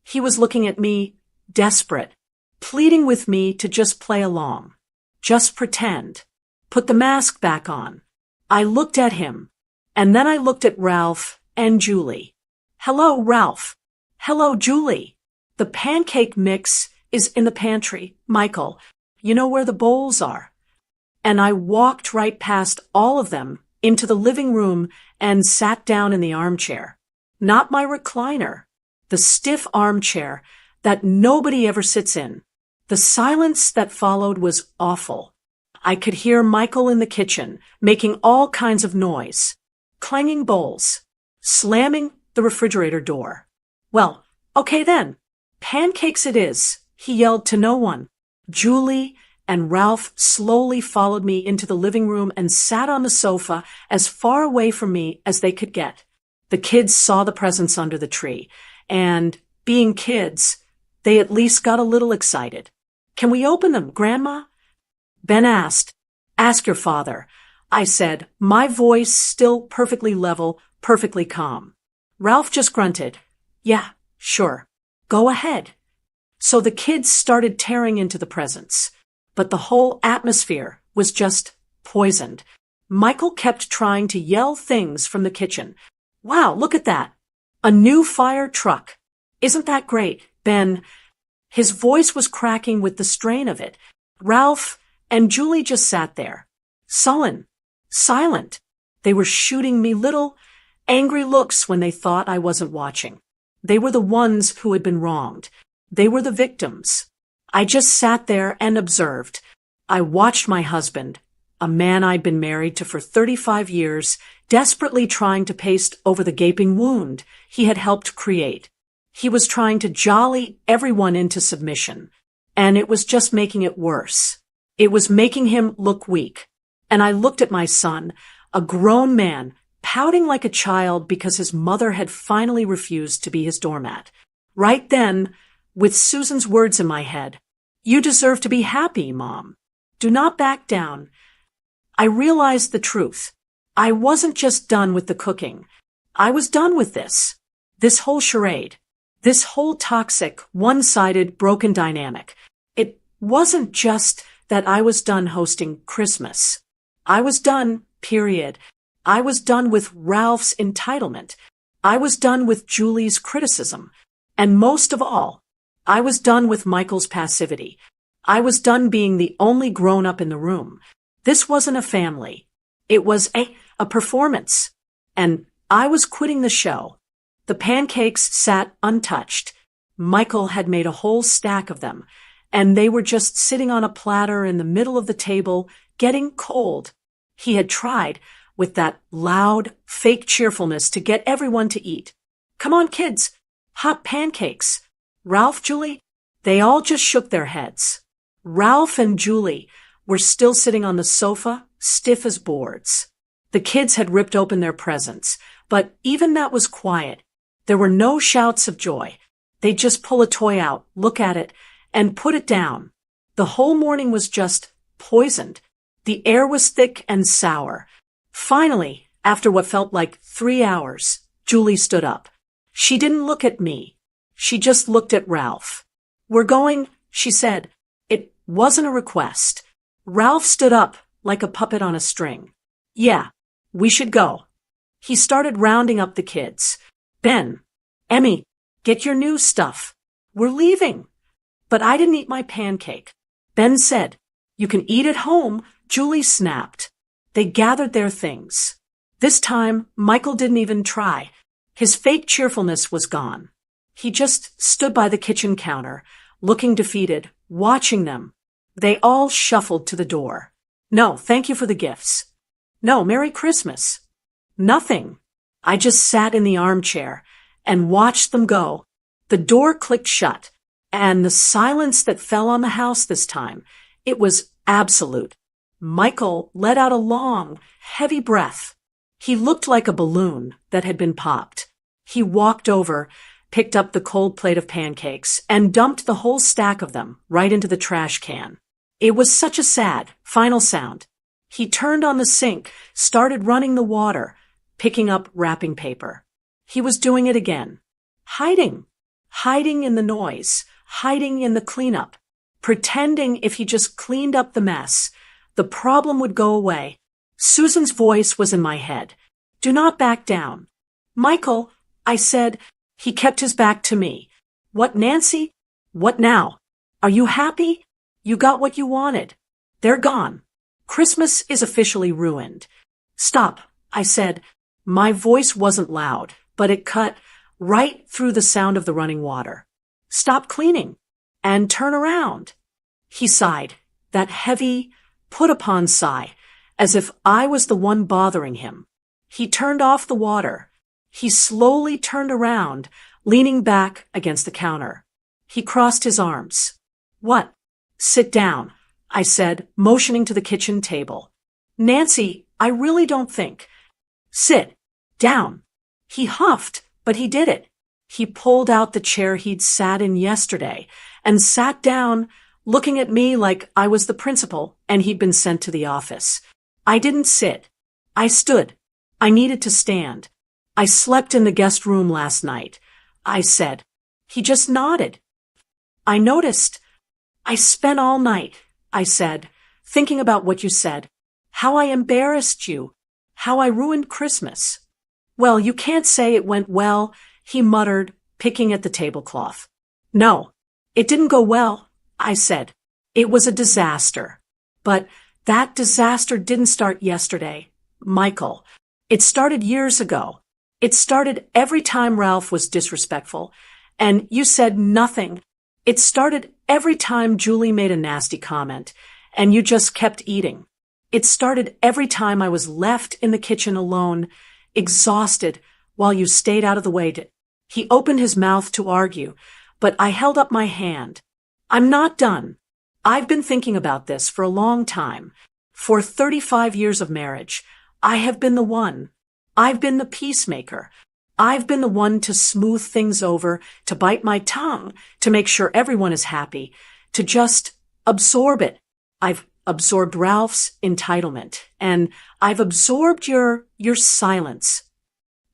S1: He was looking at me, desperate, pleading with me to just play along. Just pretend. Put the mask back on. I looked at him, and then I looked at Ralph and Julie. "Hello, Ralph. Hello, Julie. The pancake mix is in the pantry, Michael. You know where the bowls are." And I walked right past all of them into the living room and sat down in the armchair. Not my recliner. The stiff armchair that nobody ever sits in. The silence that followed was awful. I could hear Michael in the kitchen making all kinds of noise, clanging bowls, slamming the refrigerator door. "Well, okay then. Pancakes it is," he yelled to no one. Julie and Ralph slowly followed me into the living room and sat on the sofa as far away from me as they could get. The kids saw the presents under the tree, and, being kids, they at least got a little excited. "Can we open them, Grandma?" Ben asked. "Ask your father," I said, my voice still perfectly level, perfectly calm. Ralph just grunted. "Yeah, sure. Go ahead." So the kids started tearing into the presents. But the whole atmosphere was just poisoned. Michael kept trying to yell things from the kitchen. "Wow, look at that. A new fire truck. Isn't that great, Ben?" His voice was cracking with the strain of it. Ralph and Julie just sat there, sullen, silent. They were shooting me little, angry looks when they thought I wasn't watching. They were the ones who had been wronged. They were the victims. I just sat there and observed. I watched my husband, a man I'd been married to for 35 years, desperately trying to paste over the gaping wound he had helped create. He was trying to jolly everyone into submission, and it was just making it worse. It was making him look weak. And I looked at my son, a grown man, pouting like a child because his mother had finally refused to be his doormat. Right then, with Susan's words in my head, "You deserve to be happy, Mom. Do not back down," I realized the truth. I wasn't just done with the cooking. I was done with this. This whole charade. This whole toxic, one-sided, broken dynamic. It wasn't just that I was done hosting Christmas. I was done, period. I was done with Ralph's entitlement. I was done with Julie's criticism. And most of all, I was done with Michael's passivity. I was done being the only grown-up in the room. This wasn't a family. It was a performance. And I was quitting the show. The pancakes sat untouched. Michael had made a whole stack of them, and they were just sitting on a platter in the middle of the table, getting cold. He had tried, with that loud, fake cheerfulness, to get everyone to eat. "Come on, kids. Hot pancakes." Ralph, Julie, they all just shook their heads. Ralph and Julie were still sitting on the sofa, stiff as boards. The kids had ripped open their presents, but even that was quiet. There were no shouts of joy. They'd just pull a toy out, look at it, and put it down. The whole morning was just poisoned. The air was thick and sour. Finally, after what felt like 3 hours, Julie stood up. She didn't look at me. She just looked at Ralph. "We're going," she said. It wasn't a request. Ralph stood up like a puppet on a string. "Yeah, we should go." He started rounding up the kids. "Ben, Emmy, get your new stuff. We're leaving." But I didn't eat my pancake. Ben said, "You can eat at home." Julie snapped. They gathered their things. This time, Michael didn't even try. His fake cheerfulness was gone. He just stood by the kitchen counter, looking defeated, watching them. They all shuffled to the door. "No, thank you for the gifts." "No, Merry Christmas." Nothing. I just sat in the armchair and watched them go. The door clicked shut, and the silence that fell on the house this time, it was absolute. Michael let out a long, heavy breath. He looked like a balloon that had been popped. He walked over, picked up the cold plate of pancakes, and dumped the whole stack of them right into the trash can. It was such a sad, final sound. He turned on the sink, started running the water, picking up wrapping paper. He was doing it again. Hiding in the noise, hiding in the cleanup, pretending if he just cleaned up the mess, the problem would go away. Susan's voice was in my head. "Do not back down." "Michael," I said. He kept his back to me. "What, Nancy? What now? Are you happy? You got what you wanted. They're gone. Christmas is officially ruined." "Stop," I said. My voice wasn't loud, but it cut right through the sound of the running water. "Stop cleaning and turn around." He sighed, that heavy, put-upon sigh, as if I was the one bothering him. He turned off the water. He slowly turned around, leaning back against the counter. He crossed his arms. "What?" "Sit down," I said, motioning to the kitchen table. "Nancy, I really don't think." "Sit down." He huffed, but he did it. He pulled out the chair he'd sat in yesterday and sat down, looking at me like I was the principal and he'd been sent to the office. I didn't sit. I stood. I needed to stand. "I slept in the guest room last night," I said. He just nodded. "I noticed." "I spent all night," I said, "thinking about what you said. How I embarrassed you. How I ruined Christmas." "Well, you can't say it went well," he muttered, picking at the tablecloth. "No, it didn't go well," I said. "It was a disaster. But that disaster didn't start yesterday, Michael. It started years ago. It started every time Ralph was disrespectful, and you said nothing. It started every time Julie made a nasty comment, and you just kept eating. It started every time I was left in the kitchen alone, exhausted, while you stayed out of the way. He opened his mouth to argue, but I held up my hand. I'm not done. I've been thinking about this for a long time. For 35 years of marriage, I have been the one. I've been the peacemaker. I've been the one to smooth things over, to bite my tongue, to make sure everyone is happy, to just absorb it. I've absorbed Ralph's entitlement, and I've absorbed your silence.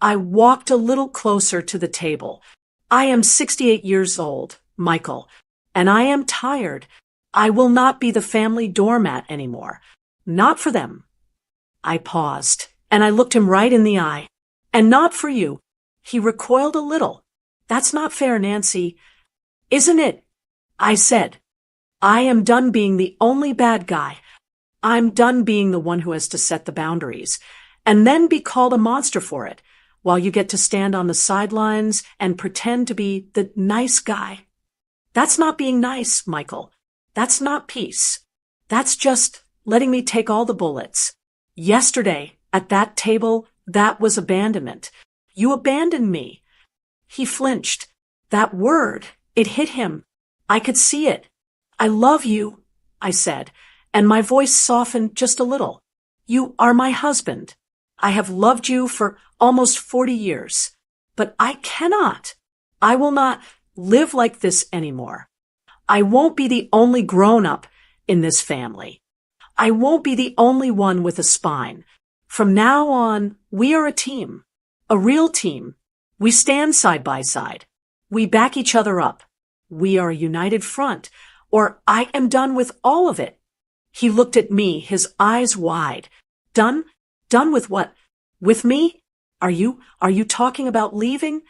S1: I walked a little closer to the table. I am 68 years old, Michael, and I am tired. I will not be the family doormat anymore. Not for them. I paused, and I looked him right in the eye. And not for you. He recoiled a little. That's not fair, Nancy. Isn't it? I said. I am done being the only bad guy. I'm done being the one who has to set the boundaries, and then be called a monster for it, while you get to stand on the sidelines and pretend to be the nice guy. That's not being nice, Michael. That's not peace. That's just letting me take all the bullets. Yesterday, at that table, that was abandonment. You abandoned me. He flinched. That word, it hit him. I could see it. I love you, I said, and my voice softened just a little. You are my husband. I have loved you for almost 40 years. But I cannot. I will not live like this anymore. I won't be the only grown-up in this family. I won't be the only one with a spine. From now on, we are a team. A real team. We stand side by side. We back each other up. We are a united front, or I am done with all of it. He looked at me, his eyes wide. Done? Done with what? With me? Are you talking about leaving?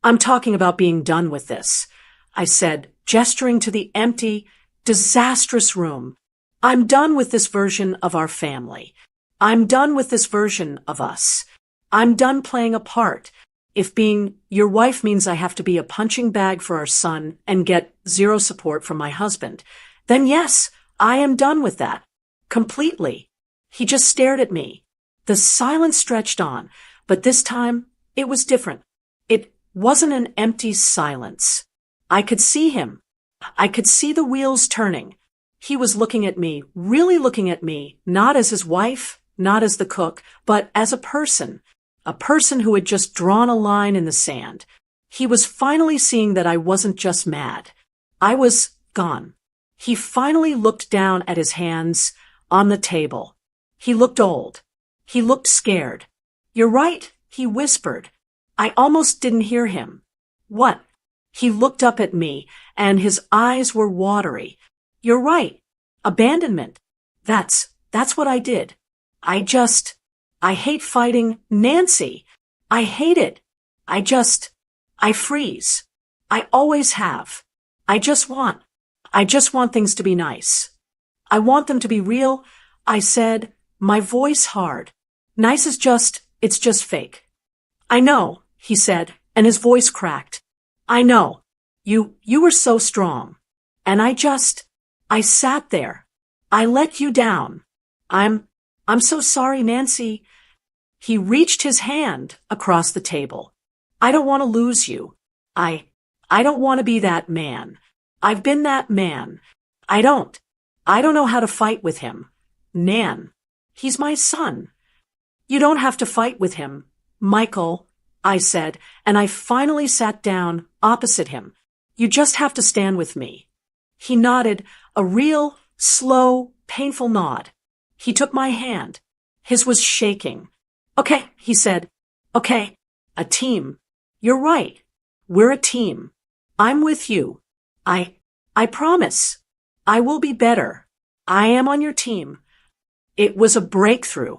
S1: I'm talking about being done with this, I said, gesturing to the empty, disastrous room. I'm done with this version of our family. I'm done with this version of us. I'm done playing a part. If being your wife means I have to be a punching bag for our son and get zero support from my husband, then yes, I am done with that. Completely. He just stared at me. The silence stretched on, but this time it was different. It wasn't an empty silence. I could see him. I could see the wheels turning. He was looking at me, really looking at me, not as his wife, not as the cook, but as a person who had just drawn a line in the sand. He was finally seeing that I wasn't just mad. I was gone. He finally looked down at his hands on the table. He looked old. He looked scared. You're right, he whispered. I almost didn't hear him. What? He looked up at me, and his eyes were watery. You're right. Abandonment. That's what I did. I hate fighting Nancy. I hate it. I freeze. I always have. I just want things to be nice. I want them to be real, I said, my voice hard. Nice is it's just fake. I know, he said, and his voice cracked. I know. You were so strong. And I sat there. I let you down. I'm so sorry, Nancy. He reached his hand across the table. I don't want to lose you. I don't want to be that man. I've been that man. I don't know how to fight with him. Nan, he's my son. You don't have to fight with him, Michael, I said, and I finally sat down opposite him. You just have to stand with me. He nodded, a real, slow, painful nod. He took my hand. His was shaking. Okay, he said. Okay, a team. You're right. We're a team. I'm with you. I promise. I will be better. I am on your team. It was a breakthrough.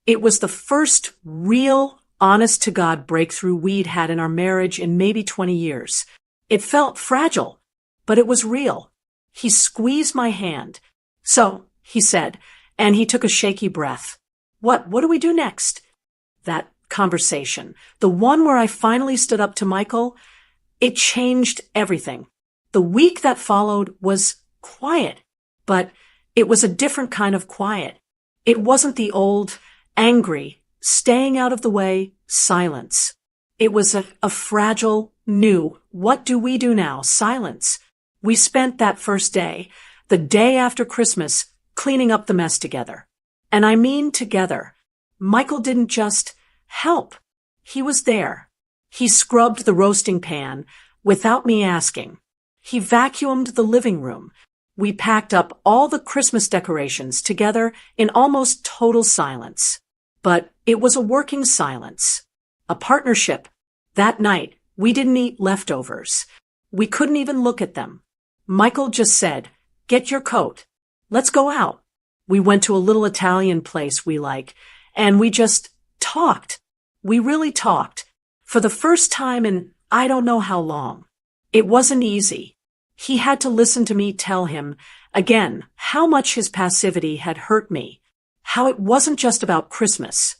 S1: It was the first real, honest-to-God breakthrough we'd had in our marriage in maybe 20 years. It felt fragile, but it was real. He squeezed my hand. So, he said, and he took a shaky breath. What do we do next? That conversation, the one where I finally stood up to Michael, it changed everything. The week that followed was quiet, but it was a different kind of quiet. It wasn't the old, angry, staying out of the way silence. It was a fragile, new, what do we do now silence. We spent that first day, the day after Christmas, cleaning up the mess together. And I mean together. Michael didn't just help. He was there. He scrubbed the roasting pan without me asking. He vacuumed the living room. We packed up all the Christmas decorations together in almost total silence. But it was a working silence. A partnership. That night, we didn't eat leftovers. We couldn't even look at them. Michael just said, "Get your coat. Let's go out." We went to a little Italian place we like, and we just talked. We really talked. For the first time in I don't know how long. It wasn't easy. He had to listen to me tell him, again, how much his passivity had hurt me. How it wasn't just about Christmas.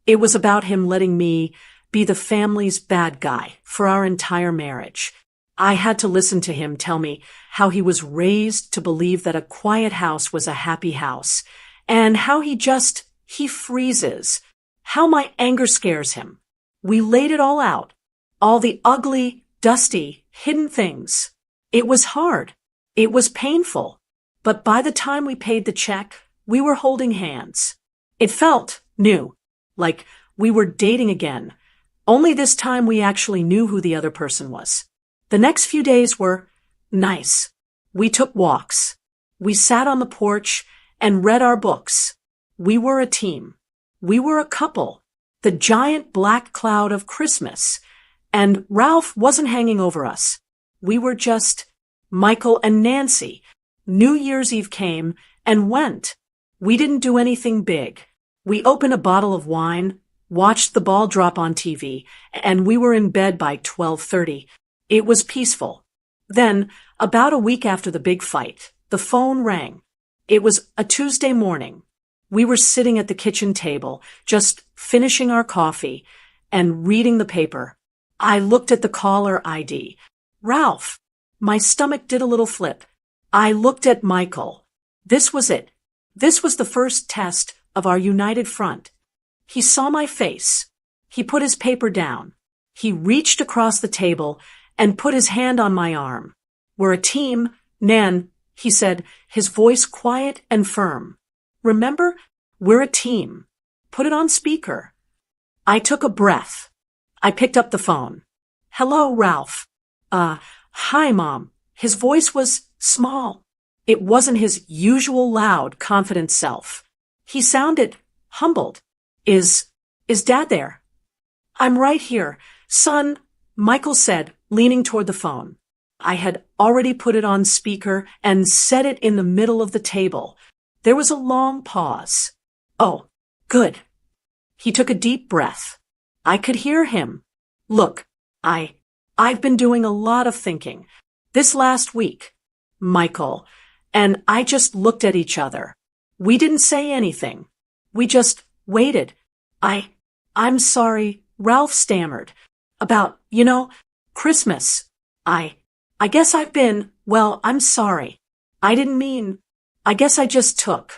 S1: It was about him letting me be the family's bad guy for our entire marriage. I had to listen to him tell me how he was raised to believe that a quiet house was a happy house, and how he freezes, how my anger scares him. We laid it all out, all the ugly, dusty, hidden things. It was hard. It was painful. But by the time we paid the check, we were holding hands. It felt new, like we were dating again. Only this time we actually knew who the other person was. The next few days were nice. We took walks. We sat on the porch and read our books. We were a team. We were a couple. The giant black cloud of Christmas. And Ralph wasn't hanging over us. We were just Michael and Nancy. New Year's Eve came and went. We didn't do anything big. We opened a bottle of wine, watched the ball drop on TV, and we were in bed by 12:30. It was peaceful. Then, about a week after the big fight, the phone rang. It was a Tuesday morning. We were sitting at the kitchen table, just finishing our coffee and reading the paper. I looked at the caller ID. Ralph. My stomach did a little flip. I looked at Michael. This was it. This was the first test of our united front. He saw my face. He put his paper down. He reached across the table and put his hand on my arm. We're a team, Nan, he said, his voice quiet and firm. Remember, we're a team. Put it on speaker. I took a breath. I picked up the phone. Hello, Ralph. Hi, Mom. His voice was small. It wasn't his usual loud, confident self. He sounded humbled. Is Dad there? I'm right here. Son, Michael said, leaning toward the phone. I had already put it on speaker and set it in the middle of the table. There was a long pause. Oh, good. He took a deep breath. I could hear him. Look, I've been doing a lot of thinking. This last week, Michael and I just looked at each other. We didn't say anything. We just waited. I'm sorry, Ralph stammered. About, Christmas. I guess I'm sorry. I didn't mean, I guess I just took.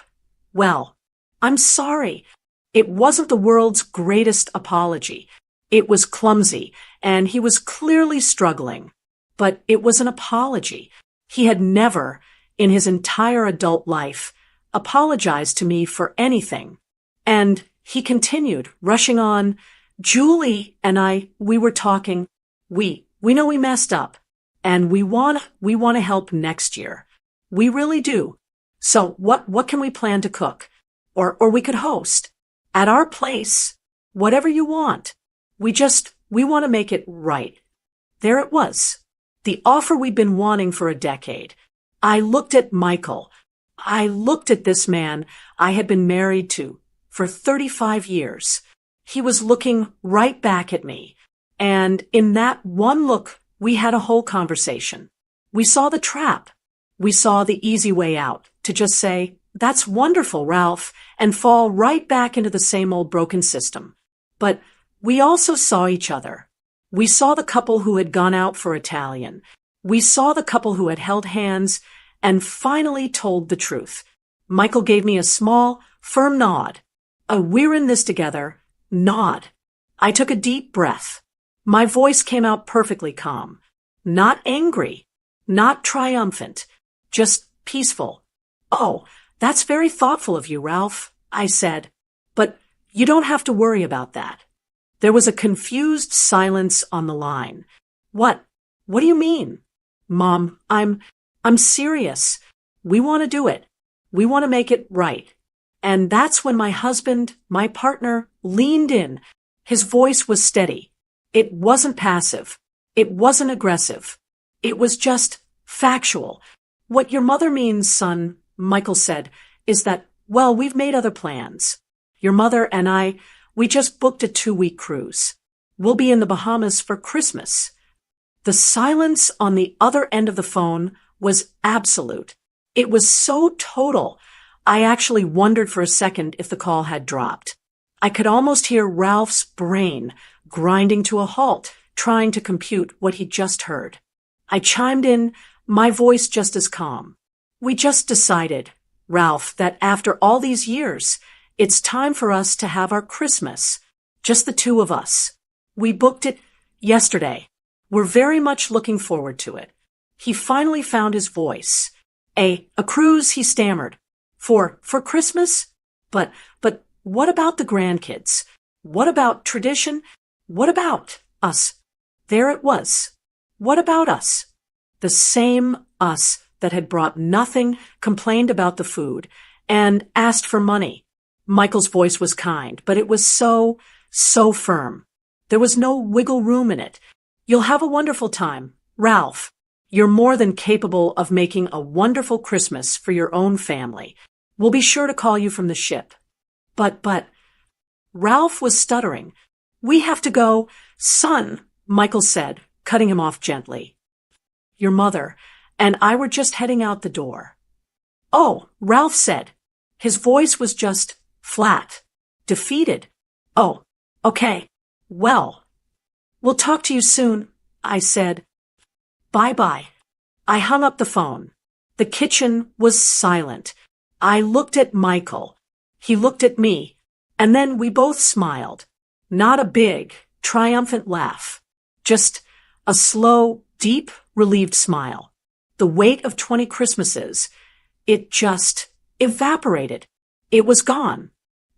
S1: Well, I'm sorry. It wasn't the world's greatest apology. It was clumsy, and he was clearly struggling. But it was an apology. He had never, in his entire adult life, apologized to me for anything. And he continued, rushing on. Julie and we were talking. We know we messed up, and we want to help next year. We really do. So what can we plan to cook? Or we could host. At our place. Whatever you want. We want to make it right. There it was. The offer we'd been wanting for a decade. I looked at Michael. I looked at this man I had been married to for 35 years. He was looking right back at me. And in that one look, we had a whole conversation. We saw the trap. We saw the easy way out to just say, "That's wonderful, Ralph," and fall right back into the same old broken system. But we also saw each other. We saw the couple who had gone out for Italian. We saw the couple who had held hands and finally told the truth. Michael gave me a small, firm nod. A "we're in this together" nod. I took a deep breath. My voice came out perfectly calm. Not angry. Not triumphant. Just peaceful. "Oh, that's very thoughtful of you, Ralph," I said. "But you don't have to worry about that." There was a confused silence on the line. What do you mean?" "Mom, I'm serious. We want to do it. We want to make it right." And that's when my husband, my partner, leaned in. His voice was steady. It wasn't passive. It wasn't aggressive. It was just factual. "What your mother means, son," Michael said, "is that, well, we've made other plans. Your mother and I, we just booked a 2-week cruise. We'll be in the Bahamas for Christmas." The silence on the other end of the phone was absolute. It was so total. I actually wondered for a second if the call had dropped. I could almost hear Ralph's brain grinding to a halt, trying to compute what he'd just heard. I chimed in, my voice just as calm. "We just decided, Ralph, that after all these years, it's time for us to have our Christmas. Just the two of us. We booked it yesterday. We're very much looking forward to it." He finally found his voice. A cruise," he stammered. For Christmas? But what about the grandkids? What about tradition? What about us?" There it was. What about us? The same us that had brought nothing, complained about the food, and asked for money. Michael's voice was kind, but it was so firm. There was no wiggle room in it. "You'll have a wonderful time, Ralph. You're more than capable of making a wonderful Christmas for your own family. We'll be sure to call you from the ship." But, Ralph was stuttering. "We have to go." "Son," Michael said, cutting him off gently. "Your mother and I were just heading out the door." "Oh," Ralph said. His voice was just flat, defeated. "Oh, okay. Well, we'll talk to you soon," I said. "Bye-bye." I hung up the phone. The kitchen was silent. I looked at Michael. He looked at me. And then we both smiled. Not a big, triumphant laugh. Just a slow, deep, relieved smile. The weight of 20 Christmases, it just evaporated. It was gone.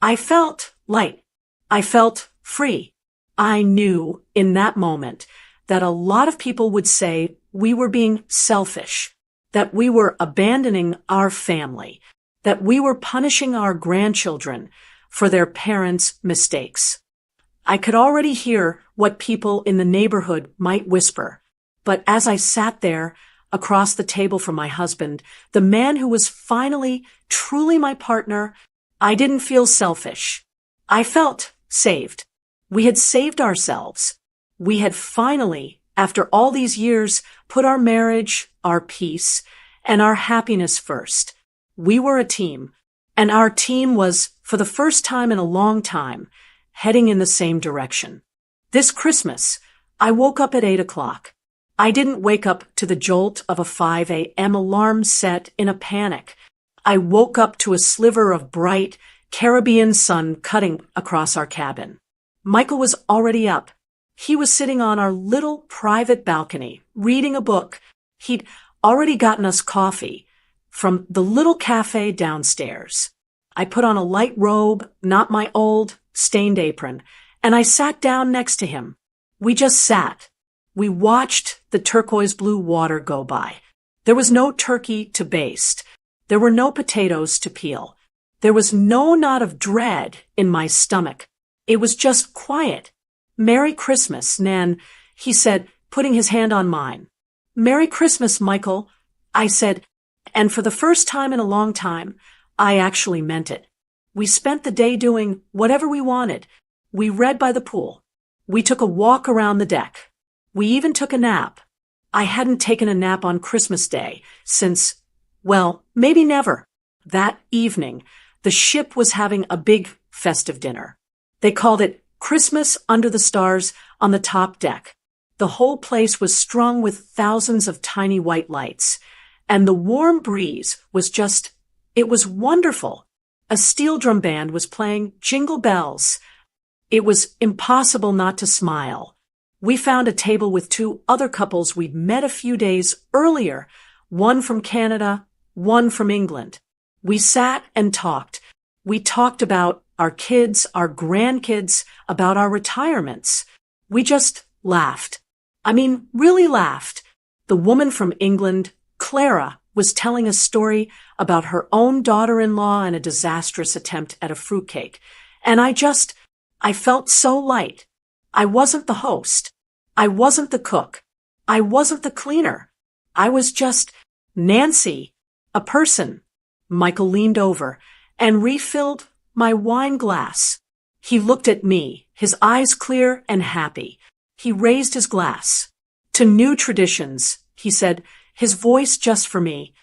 S1: I felt light. I felt free. I knew in that moment that a lot of people would say we were being selfish, that we were abandoning our family, that we were punishing our grandchildren for their parents' mistakes. I could already hear what people in the neighborhood might whisper, but as I sat there across the table from my husband, the man who was finally truly my partner, I didn't feel selfish. I felt saved. We had saved ourselves. We had finally, after all these years, put our marriage, our peace, and our happiness first. We were a team, and our team was, for the first time in a long time, heading in the same direction. This Christmas, I woke up at 8 o'clock. I didn't wake up to the jolt of a 5 a.m. alarm set in a panic. I woke up to a sliver of bright Caribbean sun cutting across our cabin. Michael was already up. He was sitting on our little private balcony, reading a book. He'd already gotten us coffee from the little cafe downstairs. I put on a light robe, not my old, stained apron, and I sat down next to him. We just sat. We watched the turquoise blue water go by. There was no turkey to baste. There were no potatoes to peel. There was no knot of dread in my stomach. It was just quiet. "Merry Christmas, Nan," he said, putting his hand on mine. "Merry Christmas, Michael," I said, and for the first time in a long time, I actually meant it. We spent the day doing whatever we wanted. We read by the pool. We took a walk around the deck. We even took a nap. I hadn't taken a nap on Christmas Day since, well, maybe never. That evening, the ship was having a big festive dinner. They called it Christmas Under the Stars on the top deck. The whole place was strung with thousands of tiny white lights, and the warm breeze was it was wonderful. A steel drum band was playing Jingle Bells. It was impossible not to smile. We found a table with two other couples we'd met a few days earlier, one from Canada, one from England. We sat and talked. We talked about our kids, our grandkids, about our retirements. We just laughed. I mean, really laughed. The woman from England, Clara, was telling a story about her own daughter-in-law and a disastrous attempt at a fruitcake. And I felt so light. I wasn't the host. I wasn't the cook. I wasn't the cleaner. I was just Nancy, a person. Michael leaned over and refilled my wine glass. He looked at me, his eyes clear and happy. He raised his glass. To new traditions, he said, his voice just for me.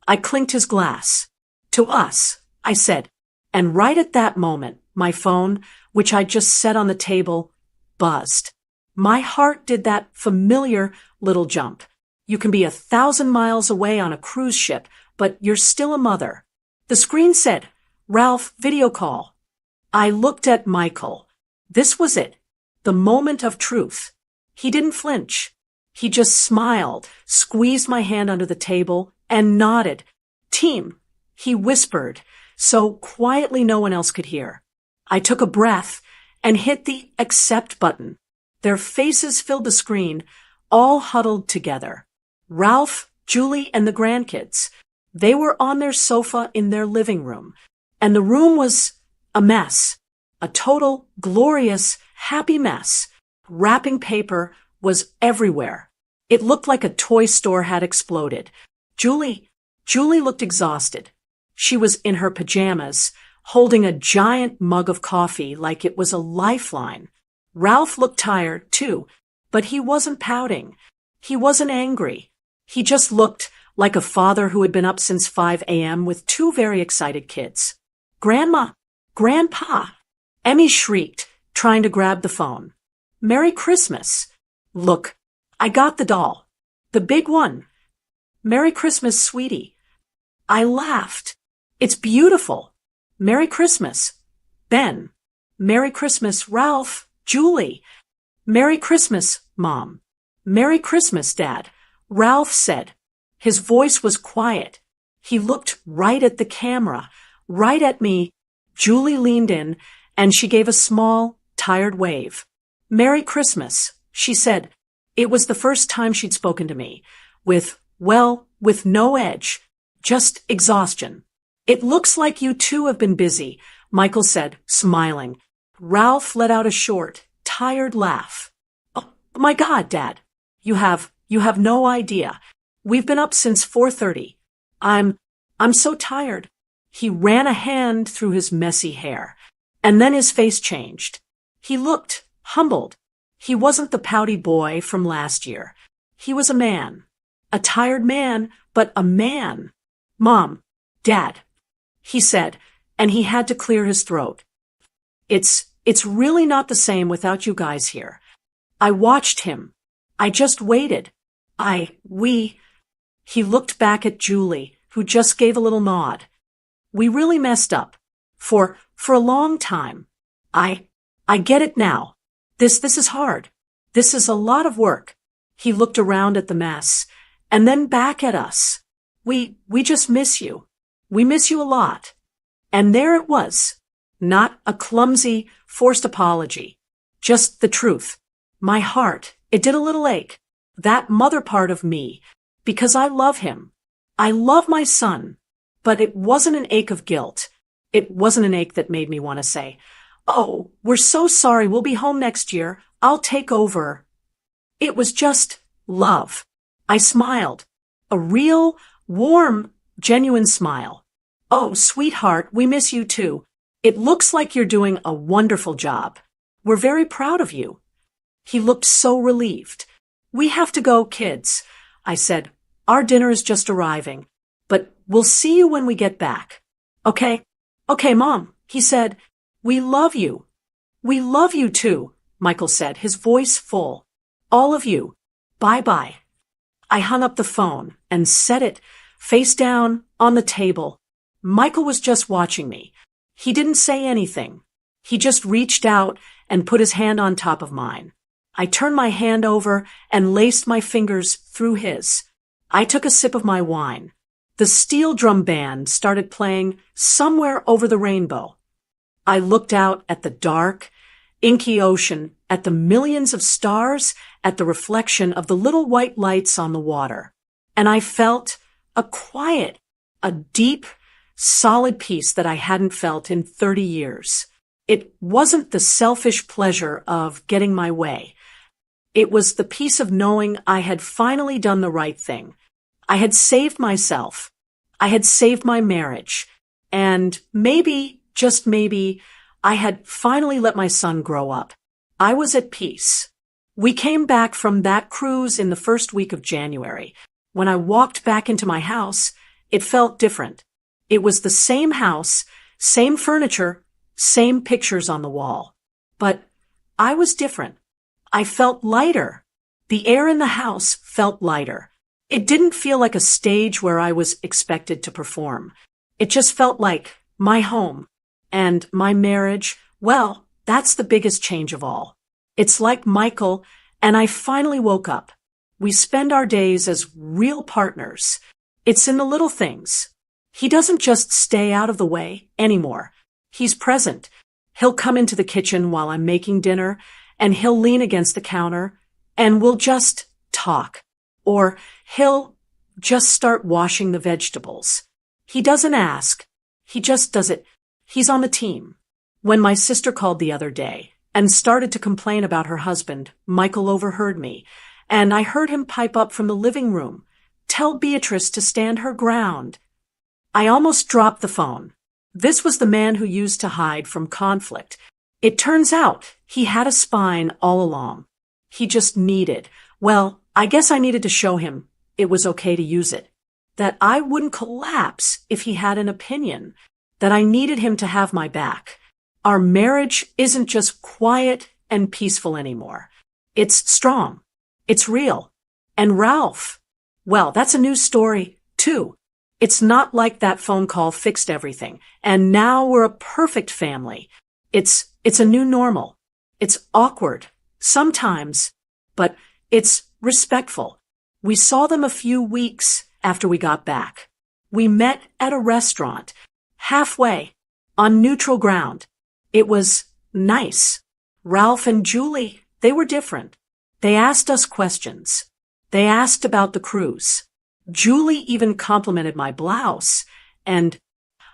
S1: I clinked his glass. To us, I said. And right at that moment, my phone, which I just set on the table, buzzed. My heart did that familiar little jump. You can be 1,000 miles away on a cruise ship, but you're still a mother. The screen said, Ralph, video call. I looked at Michael. This was it. The moment of truth. He didn't flinch. He just smiled, squeezed my hand under the table, and nodded. Team, he whispered, so quietly no one else could hear. I took a breath and hit the accept button. Their faces filled the screen, all huddled together. Ralph, Julie, and the grandkids. They were on their sofa in their living room, and the room was a mess. A total, glorious, happy mess. Wrapping paper was everywhere. It looked like a toy store had exploded. Julie looked exhausted. She was in her pajamas, holding a giant mug of coffee like it was a lifeline. Ralph looked tired, too, but he wasn't pouting. He wasn't angry. He just looked like a father who had been up since 5 a.m. with two very excited kids. Grandma! Grandpa! Emmy shrieked, trying to grab the phone. Merry Christmas! Look, I got the doll. The big one. Merry Christmas, sweetie. I laughed. It's beautiful. Merry Christmas, Ben. Merry Christmas, Ralph, Julie. Merry Christmas, Mom. Merry Christmas, Dad, Ralph said. His voice was quiet. He looked right at the camera, right at me. Julie leaned in, and she gave a small, tired wave. Merry Christmas, she said. It was the first time she'd spoken to me, with no edge, just exhaustion. It looks like you two have been busy, Michael said, smiling. Ralph let out a short, tired laugh. Oh, my God, Dad. You have no idea. We've been up since 4:30. I'm so tired. He ran a hand through his messy hair, and then his face changed. He looked humbled. He wasn't the pouty boy from last year. He was a man. A tired man, but a man. Mom, Dad, he said, and he had to clear his throat. It's really not the same without you guys here. I watched him. I just waited. He looked back at Julie, who just gave a little nod. We really messed up. For a long time. I get it now. This is hard. This is a lot of work. He looked around at the mess, and then back at us. We just miss you. We miss you a lot. And there it was. Not a clumsy, forced apology. Just the truth. My heart, it did a little ache. That mother part of me. Because I love him. I love my son. But it wasn't an ache of guilt. It wasn't an ache that made me want to say, "Oh, we're so sorry. We'll be home next year. I'll take over." It was just love. I smiled. A real, warm, genuine smile. "Oh, sweetheart, we miss you too. It looks like you're doing a wonderful job. We're very proud of you." He looked so relieved. "We have to go, kids," I said. "Our dinner is just arriving, but we'll see you when we get back." Okay, Mom, he said. "We love you." "We love you too," Michael said, his voice full. "All of you. Bye-bye. I hung up the phone and set it face down on the table. Michael was just watching me. He didn't say anything. He just reached out and put his hand on top of mine. I turned my hand over and laced my fingers through his. I took a sip of my wine. The steel drum band started playing Somewhere Over the Rainbow. I looked out at the dark, inky ocean, at the millions of stars, at the reflection of the little white lights on the water. And I felt a quiet, a deep, solid peace that I hadn't felt in 30 years. It wasn't the selfish pleasure of getting my way. It was the peace of knowing I had finally done the right thing. I had saved myself. I had saved my marriage. And maybe, just maybe, I had finally let my son grow up. I was at peace. We came back from that cruise in the first week of January. When I walked back into my house, it felt different. It was the same house, same furniture, same pictures on the wall. But I was different. I felt lighter. The air in the house felt lighter. It didn't feel like a stage where I was expected to perform. It just felt like my home. And my marriage, well, that's the biggest change of all. It's like Michael, and I finally woke up. We spend our days as real partners. It's in the little things. He doesn't just stay out of the way anymore. He's present. He'll come into the kitchen while I'm making dinner, and he'll lean against the counter, and we'll just talk. Or he'll just start washing the vegetables. He doesn't ask. He just does it. He's on the team. When my sister called the other day and started to complain about her husband, Michael overheard me, and I heard him pipe up from the living room, "Tell Beatrice to stand her ground." I almost dropped the phone. This was the man who used to hide from conflict. It turns out he had a spine all along. He just needed, well, I guess I needed to show him it was okay to use it. That I wouldn't collapse if he had an opinion. That I needed him to have my back. Our marriage isn't just quiet and peaceful anymore. It's strong. It's real. And Ralph, well, that's a new story, too. It's not like that phone call fixed everything, and now we're a perfect family. It's a new normal. It's awkward, sometimes, but it's respectful. We saw them a few weeks after we got back. We met at a restaurant, halfway, on neutral ground. It was nice. Ralph and Julie, they were different. They asked us questions. They asked about the cruise. Julie even complimented my blouse, and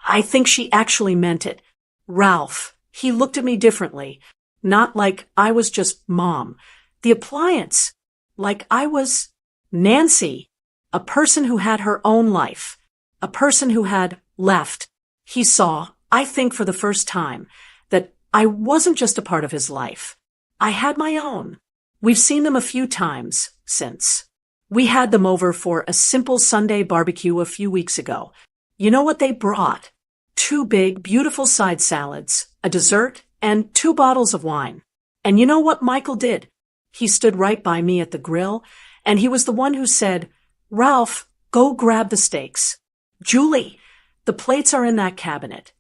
S1: I think she actually meant it. Ralph, he looked at me differently, not like I was just Mom. The appliance, like I was Nancy, a person who had her own life, a person who had left. He saw, I think for the first time, that I wasn't just a part of his life. I had my own. We've seen them a few times since. We had them over for a simple Sunday barbecue a few weeks ago. You know what they brought? 2 big, beautiful side salads, a dessert, and 2 bottles of wine. And you know what Michael did? He stood right by me at the grill, and he was the one who said, "Ralph, go grab the steaks. Julie, the plates are in that cabinet."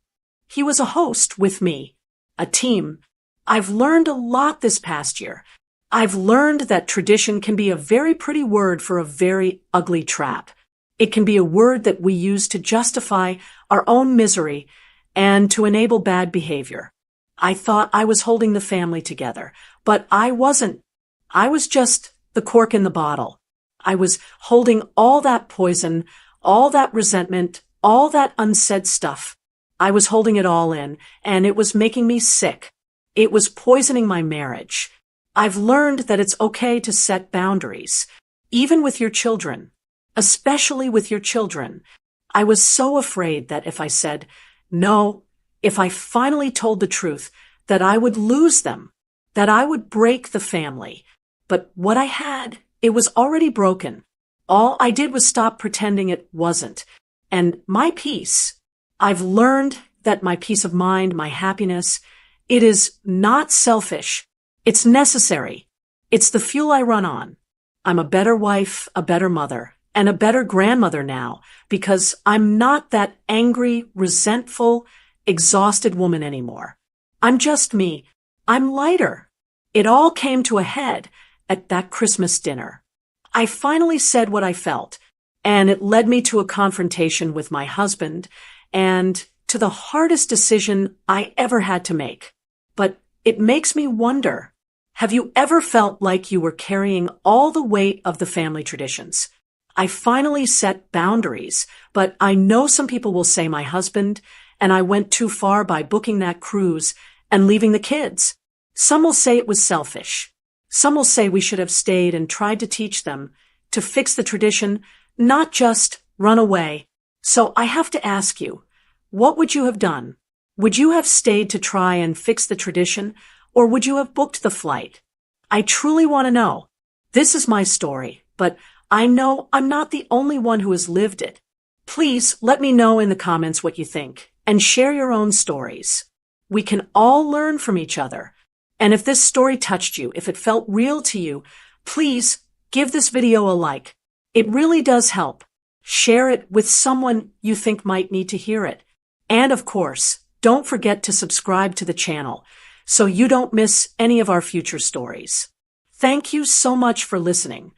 S1: He was a host with me, a team. I've learned a lot this past year. I've learned that tradition can be a very pretty word for a very ugly trap. It can be a word that we use to justify our own misery and to enable bad behavior. I thought I was holding the family together, but I wasn't. I was just the cork in the bottle. I was holding all that poison, all that resentment, all that unsaid stuff. I was holding it all in, and it was making me sick. It was poisoning my marriage. I've learned that it's okay to set boundaries, even with your children, especially with your children. I was so afraid that if I said no, if I finally told the truth, that I would lose them, that I would break the family. But what I had, it was already broken. All I did was stop pretending it wasn't. And my peace, I've learned that my peace of mind, my happiness, it is not selfish. It's necessary. It's the fuel I run on. I'm a better wife, a better mother, and a better grandmother now because I'm not that angry, resentful, exhausted woman anymore. I'm just me. I'm lighter. It all came to a head at that Christmas dinner. I finally said what I felt, and it led me to a confrontation with my husband and to the hardest decision I ever had to make. But it makes me wonder, have you ever felt like you were carrying all the weight of the family traditions? I finally set boundaries, but I know some people will say my husband and I went too far by booking that cruise and leaving the kids. Some will say it was selfish. Some will say we should have stayed and tried to teach them to fix the tradition, not just run away. So I have to ask you, what would you have done? Would you have stayed to try and fix the tradition, or would you have booked the flight? I truly want to know. This is my story, but I know I'm not the only one who has lived it. Please let me know in the comments what you think and share your own stories. We can all learn from each other. And if this story touched you, if it felt real to you, please give this video a like. It really does help. Share it with someone you think might need to hear it. And of course, don't forget to subscribe to the channel so you don't miss any of our future stories. Thank you so much for listening.